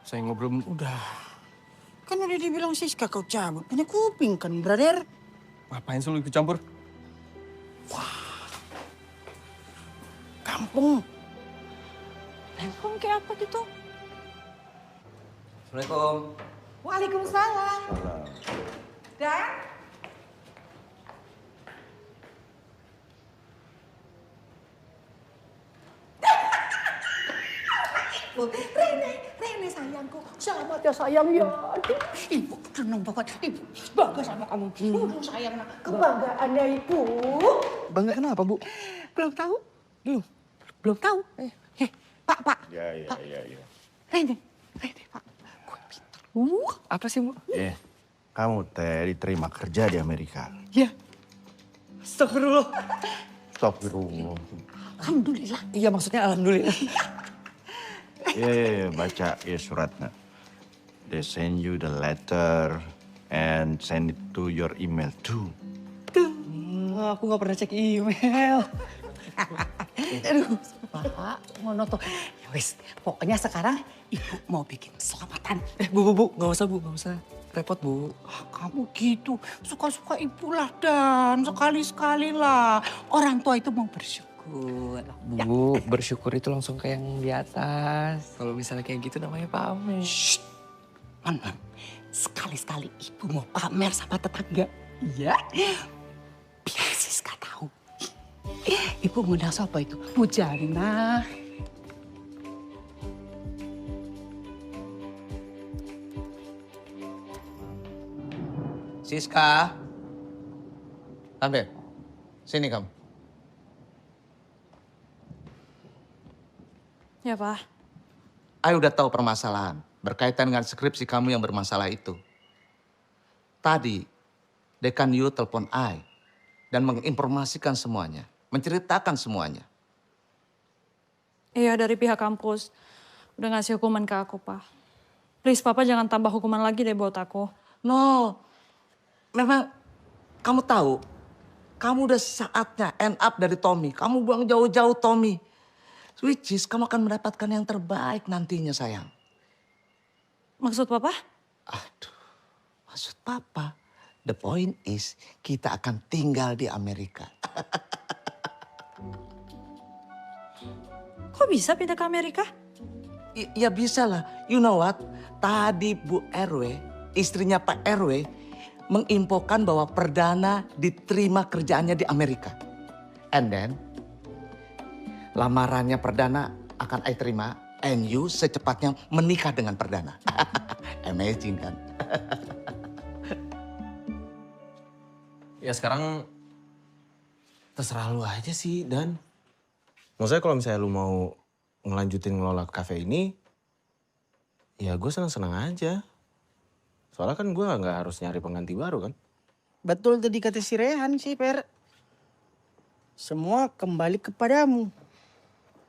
Saya ngobrol. Udah. Kan udah dibilang Siska kau cabut. Punya kuping kan, brother? Ngapain sih lu ikut campur? Kampung. Kamu kayak apa gitu? Assalamualaikum. Waalaikumsalam. Dan? Rene sayangku. Selamat ya sayang ya. Aduh, ibu senang banget. Ibu bangga sama kamu. Sayang, kebanggaannya ibu. Bangga kenapa, Bu? Belum tahu? Belum tahu. Pak. Ya. Rene, Pak. Apa sih, Bu? Kamu teh diterima kerja di Amerika. Ya. Astagfirullah. Astagfirullah. Alhamdulillah. Iya, maksudnya alhamdulillah. Iya, baca ya suratnya. They send you the letter and send it to your email too. Aku nggak pernah cek email. Aduh, Pak, ngono tuh. Ya wis, pokoknya sekarang ibu mau bikin selamatan. Bu, nggak usah, Bu, nggak usah. Repot, Bu. Kamu gitu, suka-suka ibu lah Dan, sekali-sekali lah. Orang tua itu mau bersyukur. Bu, bersyukur itu langsung ke yang di atas. Kalau misalnya kayak gitu namanya pamer. Shh, Man, sekali-sekali ibu mau pamer sama tetangga. Iya, biar Siska tahu. Ibu ngundang siapa itu? Bu Jana. Siska. Ambil. Sini kamu. Ya, Pak. Ayo udah tahu permasalahan berkaitan dengan skripsi kamu yang bermasalah itu. Tadi, Dekan Yu telepon Ai dan menginformasikan semuanya, menceritakan semuanya. Iya, dari pihak kampus. Udah ngasih hukuman ke aku, Pak. Please, Papa jangan tambah hukuman lagi deh buat aku. No, memang kamu tahu, kamu udah saatnya end up dari Tommy. Kamu buang jauh-jauh Tommy. Which is kamu akan mendapatkan yang terbaik nantinya sayang. Maksud Papa? Maksud Papa, the point is kita akan tinggal di Amerika. Kok bisa pindah ke Amerika? Ya bisa lah. You know what? Tadi Bu RW, istrinya Pak RW, menginfokan bahwa Perdana diterima kerjaannya di Amerika. And then, lamarannya Perdana akan I terima. And you secepatnya menikah dengan Perdana. Amazing kan? Ya sekarang terserah lu aja sih, Dan. Maksudnya kalau misalnya lu mau ngelanjutin ngelola kafe ini, ya gue senang-senang aja. Soalnya kan gue nggak harus nyari pengganti baru kan. Betul tadi kata si Rehan sih, Per. Semua kembali kepadamu.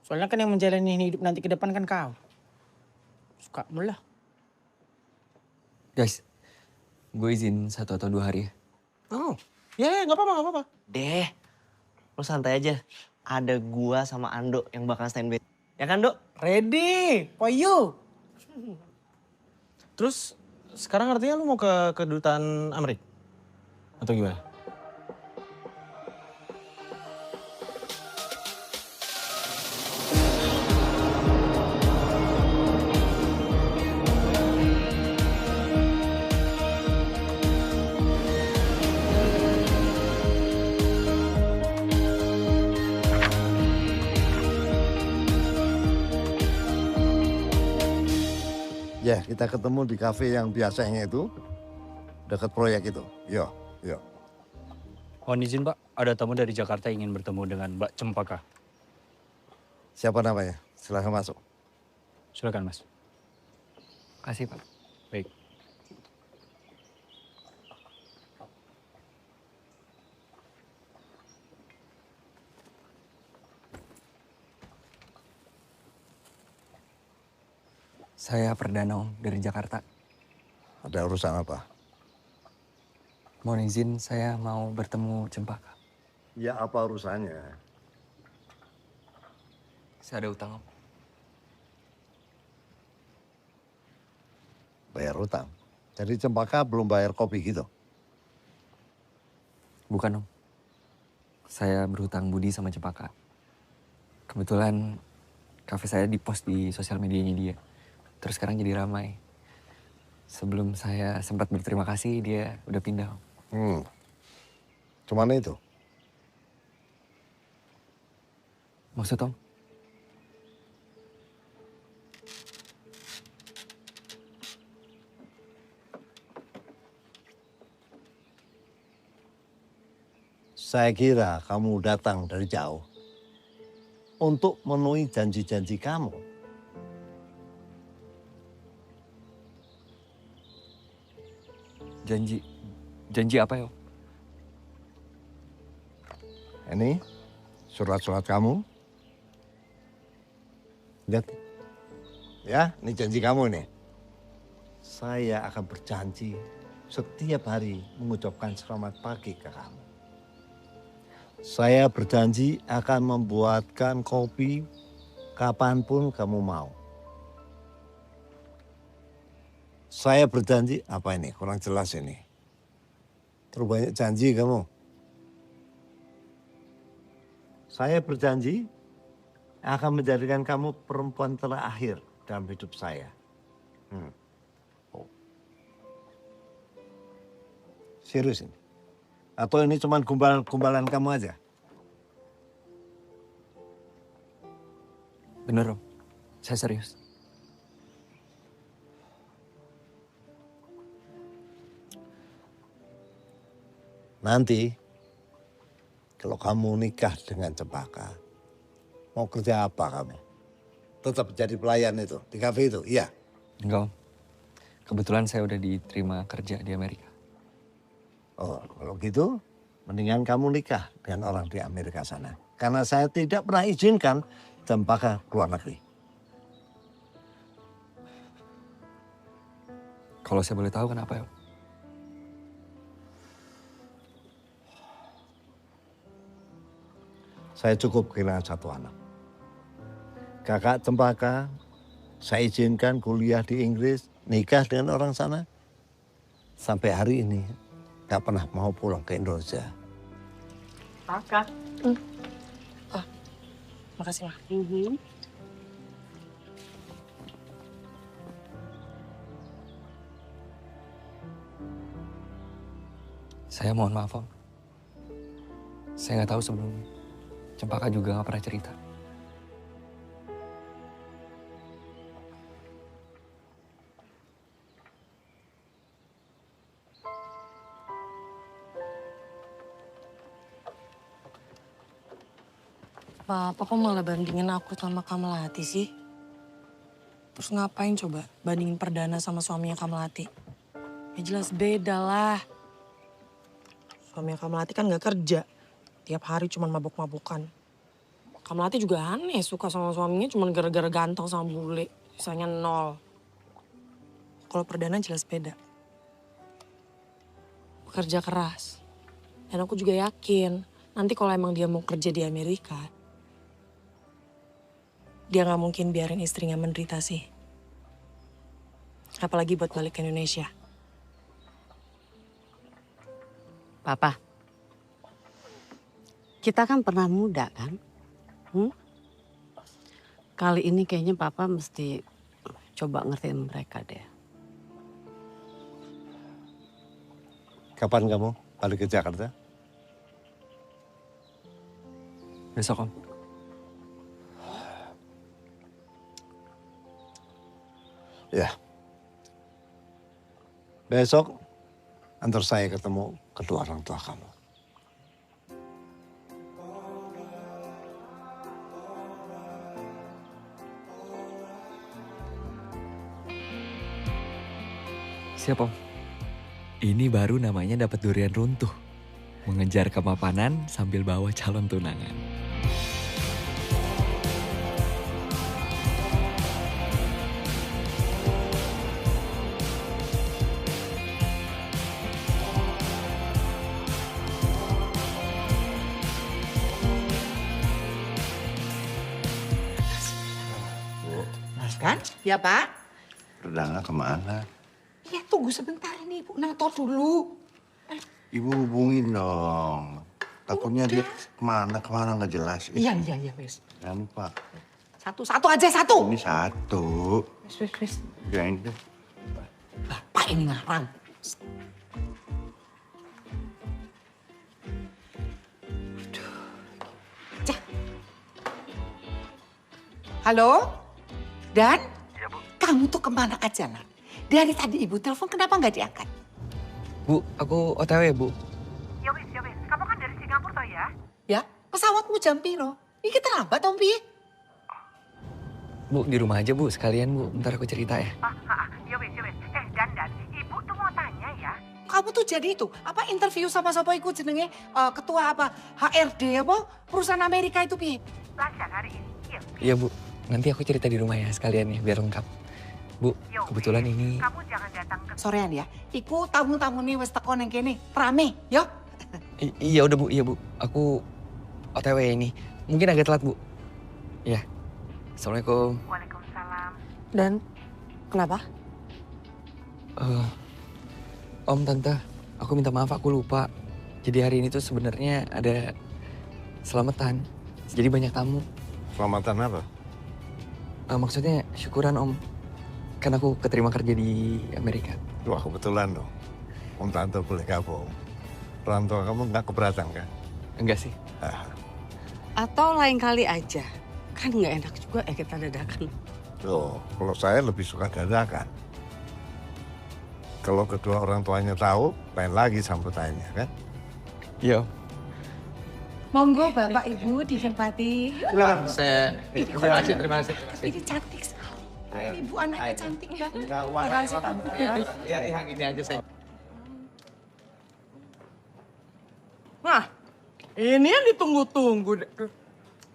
Soalnya kan yang menjalani hidup nanti ke depan kan kau. Suka mulah. Guys, gue izin 1 atau 2 hari ya. Oh, ya nggak apa-apa, nggak apa-apa. Deh, lo santai aja. Ada gua sama Ando yang bakal standby. Ya kan, Dok? Ready for you. Terus sekarang artinya lu mau ke kedutaan Amerika? Atau gimana? Ya, kita ketemu di kafe yang biasanya itu, dekat proyek itu. Yo. Mohon izin Pak, ada tamu dari Jakarta ingin bertemu dengan Mbak Cempaka. Siapa namanya? Silahkan masuk. Silakan Mas. Kasih Pak. Baik. Saya Perdana Om dari Jakarta. Ada urusan apa? Mohon izin saya mau bertemu Cempaka. Ya apa urusannya? Saya ada utang Om. Bayar utang. Jadi Cempaka belum bayar kopi gitu? Bukan Om. Saya berhutang budi sama Cempaka. Kebetulan kafe saya di-post di sosial medianya dia. Terus sekarang jadi ramai. Sebelum saya sempat berterima kasih, dia udah pindah. Cuman itu? Maksud Om? Saya kira kamu datang dari jauh untuk memenuhi janji-janji kamu. Janji apa ya? Ini surat-surat kamu. Lihat. Ya, ini janji kamu nih. Saya akan berjanji setiap hari mengucapkan selamat pagi ke kamu. Saya berjanji akan membuatkan kopi kapanpun kamu mau. Saya berjanji, apa ini? Kurang jelas ini. Terlalu banyak janji kamu. Saya berjanji akan menjadikan kamu perempuan terakhir dalam hidup saya. Serius ini? Atau ini cuma gumbalan kamu aja? Bener Om, saya serius. Nanti, kalau kamu nikah dengan Cempaka, mau kerja apa kamu? Tetap jadi pelayan itu, di kafe itu, iya? Enggak Om, kebetulan saya udah diterima kerja di Amerika. Oh, kalau gitu, mendingan kamu nikah dengan orang di Amerika sana. Karena saya tidak pernah izinkan Cempaka keluar negeri. Kalau saya boleh tahu kenapa ya Om? Saya cukup kehilangan satu anak. Kakak Cempaka, saya izinkan kuliah di Inggris, nikah dengan orang sana. Sampai hari ini, gak pernah mau pulang ke Indonesia. Kakak. Oh, makasih, Ma. Saya mohon maaf Om. Saya nggak tahu sebelumnya. Cempaka juga nggak pernah cerita. Papa kok malah bandingin aku sama Kamelati sih? Terus ngapain coba bandingin Perdana sama suaminya Kamelati? Ya jelas beda lah. Suaminya Kamelati kan gak kerja. Tiap hari cuma mabuk-mabukan. Kamelati juga aneh suka sama suaminya cuma gara-gara ganteng sama bule. Sisanya 0. Kalau Perdana jelas beda. Bekerja keras. Dan aku juga yakin nanti kalau emang dia mau kerja di Amerika, dia gak mungkin biarin istrinya menderita sih. Apalagi buat balik ke Indonesia. Papa, kita kan pernah muda kan? Kali ini kayaknya Papa mesti coba ngertiin mereka deh. Kapan kamu balik ke Jakarta? Besok, Om. Ya. Besok antar saya ketemu kedua orang tua kamu. Siap, Om. Ini baru namanya dapat durian runtuh. Mengejar kemapanan sambil bawa calon tunangan. Mas kan? Ya Pak? Perdana kemana? Ya tunggu sebentar ini Ibu nator dulu. Ibu hubungin dong. Takutnya dia kemana nggak jelas. Iya wes. Jangan lupa. Satu aja satu. Ini satu. Wes. Ya ini deh. Bapak ini ngarang. Halo? Dan? Iya, Bu. Kamu tuh kemana aja, Nak? Dari tadi Ibu telepon, kenapa nggak diangkat? Bu, aku OTW ya, Bu. Ya wis. Kamu kan dari Singapura toh ya? Ya, pesawatmu jam piro? Ini terlambat, Om Pi. Bu, di rumah aja, Bu. Sekalian, Bu. Ntar aku cerita ya. Ya wis. Dan, Ibu tuh mau tanya ya. Kamu tuh jadi itu, apa interview sama siapa ikut jenenge ketua apa HRD apa perusahaan Amerika itu Pi? Lancar hari ini. Iya. Iya, Bu. Nanti aku cerita di rumah ya sekalian ya, biar lengkap. Bu, kebetulan ini... Kamu jangan datang ke... Sorean ya, iku tamu-tamu nih wes teko neng kene, rame, yo. Iya udah, Bu. Iya, Bu. Aku OTW ini. Mungkin agak telat, Bu. Iya. Assalamualaikum. Waalaikumsalam. Dan kenapa? Om, Tante, aku minta maaf, aku lupa. Jadi hari ini tuh sebenarnya ada selamatan. Jadi banyak tamu. Selamatan apa? Maksudnya syukuran, Om. Kan aku keterima kerja di Amerika. Wah, kebetulan dong. Om Tante boleh gabung. Orang tua kamu nggak keberatan kan? Enggak sih. Atau lain kali aja. Kan nggak enak juga kita dadakan. Tuh, kalau saya lebih suka dadakan. Kalau kedua orang tuanya tahu, lain lagi sambutannya kan? Iya. Monggo Bapak Ibu ditempati. Silakan. Terima kasih. Ini cantik sekali. Ibu anaknya cantik banget. Terima kasih. Ya, yang ini aja saya. Nah, ini yang ditunggu-tunggu.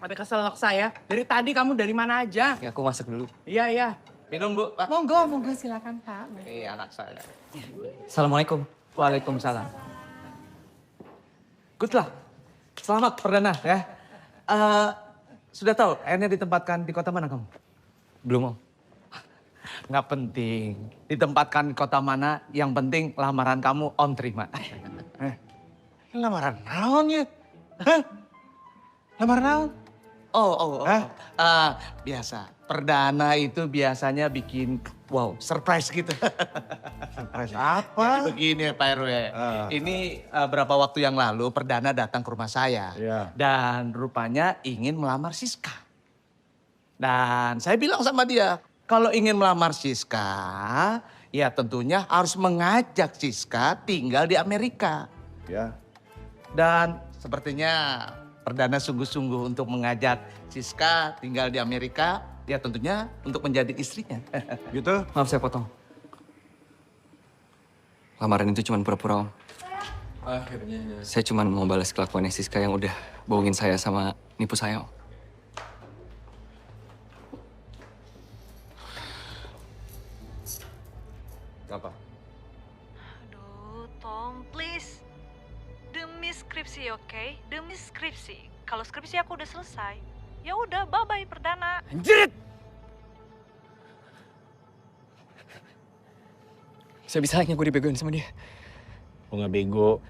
Ada keselak saya. Dari tadi kamu dari mana aja? Ya, aku masak dulu. Iya. Minum, Bu. Pak. Monggo silakan Pak. Iya, anak saya. Assalamualaikum. Waalaikumsalam. Good luck. Selamat Perdana ya. Sudah tahu akhirnya ditempatkan di kota mana kamu? Belum, Om. Nggak penting. Ditempatkan di kota mana, yang penting lamaran kamu Om terima. Lamaran naon ya? Hah? Lamaran naon? Oh. Biasa. Perdana itu biasanya bikin wow, surprise gitu. Surprise apa? Begini Pak RW. Ini berapa waktu yang lalu Perdana datang ke rumah saya. Dan rupanya ingin melamar Siska. Dan saya bilang sama dia, kalau ingin melamar Siska, ya tentunya harus mengajak Siska tinggal di Amerika. Ya. Dan sepertinya Perdana sungguh-sungguh untuk mengajak Siska tinggal di Amerika, ya tentunya untuk menjadi istrinya. Gitu? Maaf saya potong. Lamaran itu cuma pura-pura, Om. Akhirnya. Saya cuma mau balas kelakuannya Siska yang udah bohongin saya sama nipu saya, Om. Apa? Aduh, Tom, please. Demi skripsi, oke? Demi skripsi. Kalau skripsi aku udah selesai, ya udah, bye-bye Perdana. Anjir! Bisa-bisanya gue dibegoin sama dia. Gue gak bego.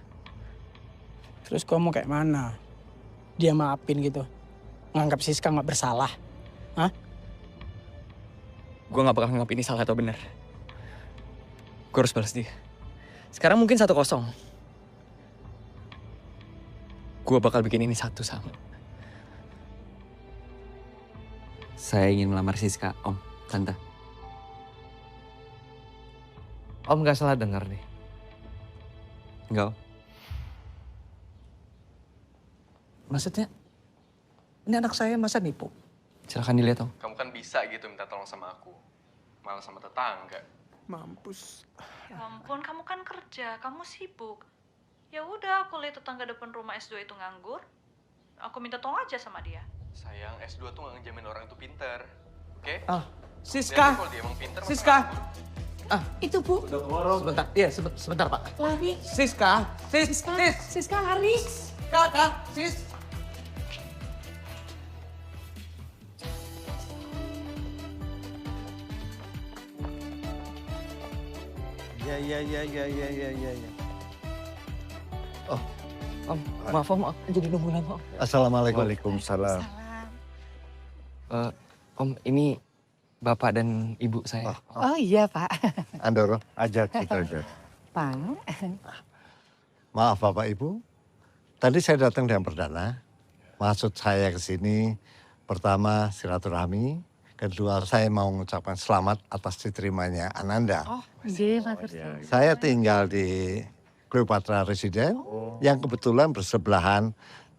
Terus kamu kayak mana? Dia maafin gitu. Nganggap Siska gak bersalah. Hah? Gue gak bakal nganggap ini salah atau benar. Gue harus balas dia. Sekarang mungkin 1-0. Gue bakal bikin ini 1 sama. Saya ingin melamar Siska, Om, Tante. Om nggak salah dengar nih. Enggak, Om. Maksudnya? Ini anak saya masa nipu? Silahkan dilihat, Om. Kamu kan bisa gitu minta tolong sama aku. Malah sama tetangga. Mampus. Ya ampun, kamu kan kerja, kamu sibuk. Ya udah, aku lihat tetangga depan rumah S2 itu nganggur. Aku minta tolong aja sama dia. Sayang, S2 tuh gak ngejamin orang itu pinter. Oke? Siska! Jadi kalau dia emang pinter, Siska! Itu, Bu. Udah keluar, sebentar. Iya, sebentar, Pak. Lari. Siska, Siska lari. Kakak, Sis. Ya. Oh, Om, maaf Om, jadi nunggu lama, Om. Assalamualaikum. Waalaikumsalam. Om, ini Bapak dan Ibu saya. Oh iya, Pak. Andoro. Ajak kita aja. Pak. Maaf Bapak Ibu, tadi saya datang dengan Perdana. Maksud saya ke sini, pertama silaturahmi, kedua saya mau mengucapkan selamat atas diterimanya Ananda. Oh, iya, matur. Saya tinggal di Cleopatra Residen, yang kebetulan bersebelahan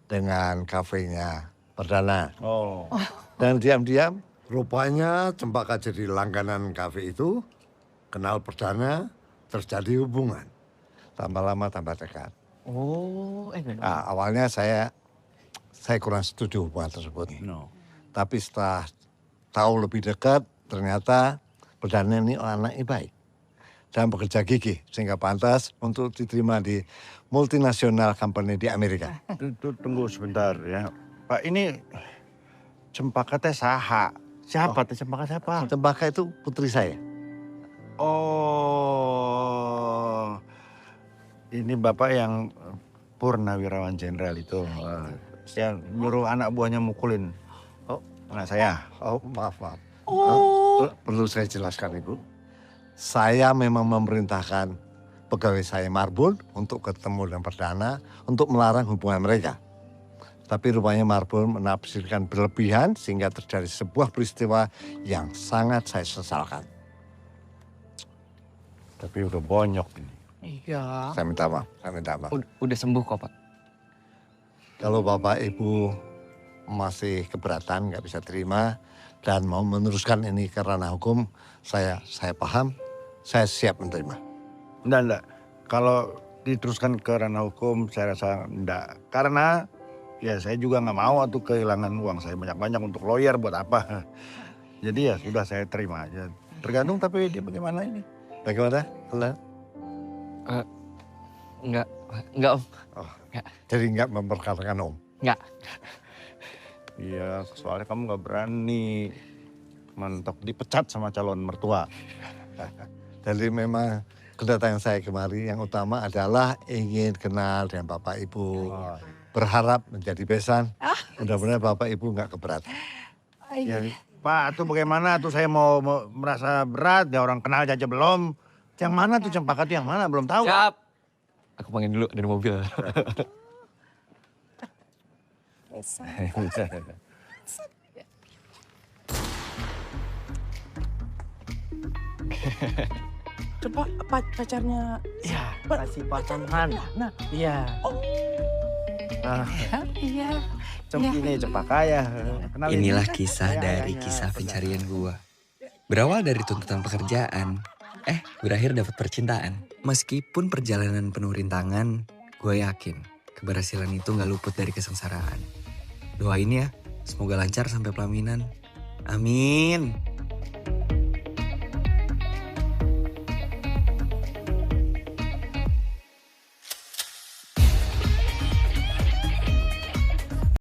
dengan kafenya Perdana. Oh. Dan diam-diam, rupanya Cempaka jadi langganan kafe itu, kenal Perdana, terjadi hubungan. Tambah lama tambah dekat. Nah, awalnya saya kurang setuju hubungan tersebut. Tapi setelah tahu lebih dekat, ternyata Perdana ini anaknya baik dan bekerja gigih sehingga pantas untuk diterima di multinasional company di Amerika. Tunggu sebentar ya. Pak, ini Cempaka teh saha? Siapa teh Cempaka siapa? Cempaka itu putri saya. Oh, ini Bapak yang Purnawirawan Jenderal itu. Yang nyuruh anak buahnya mukulin anak saya. Oh, maaf. Perlu saya jelaskan, Ibu. Saya memang memerintahkan pegawai saya Marbun untuk ketemu dengan Perdana untuk melarang hubungan mereka. Tapi rupanya Marbun menafsirkan berlebihan sehingga terjadi sebuah peristiwa yang sangat saya sesalkan. Tapi udah bonyok ini. Iya. Saya minta maaf. Udah sembuh kok, Pak. Kalau Bapak Ibu masih keberatan, nggak bisa terima, dan mau meneruskan ini ke ranah hukum, saya paham, saya siap menerima. Enggak. Kalau diteruskan ke ranah hukum, saya rasa enggak. Karena ya saya juga nggak mau tuh kehilangan uang saya banyak-banyak untuk lawyer buat apa. Jadi ya sudah saya terima aja. Tergantung tapi dia bagaimana ini. Bagaimana? Enggak Om. Oh, enggak. Jadi enggak memperkarakan Om? Enggak. Iya, soalnya kamu nggak berani mentok dipecat sama calon mertua. Jadi memang kedatangan saya kemari yang utama adalah ingin kenal dengan Bapak Ibu. Berharap menjadi besan. Mudah-mudahan Bapak Ibu nggak keberatan. Ya, Pak, tuh bagaimana tuh saya mau merasa berat, ya orang kenal aja belum. Yang mana tuh Cempaka tuh yang mana belum tahu. Siap. Aku panggil dulu dari mobil. Coba pacarnya. Ya, kasih pasangan. Nah, iya. Nah, Iya. ini Cempaka ya. Kenalin. Inilah kisah dari kisah pencarian gua. Berawal dari tuntutan pekerjaan, berakhir dapat percintaan. Meskipun perjalanan penuh rintangan, gue yakin keberhasilan itu gak luput dari kesengsaraan. Doain ya, semoga lancar sampai pelaminan. Amin.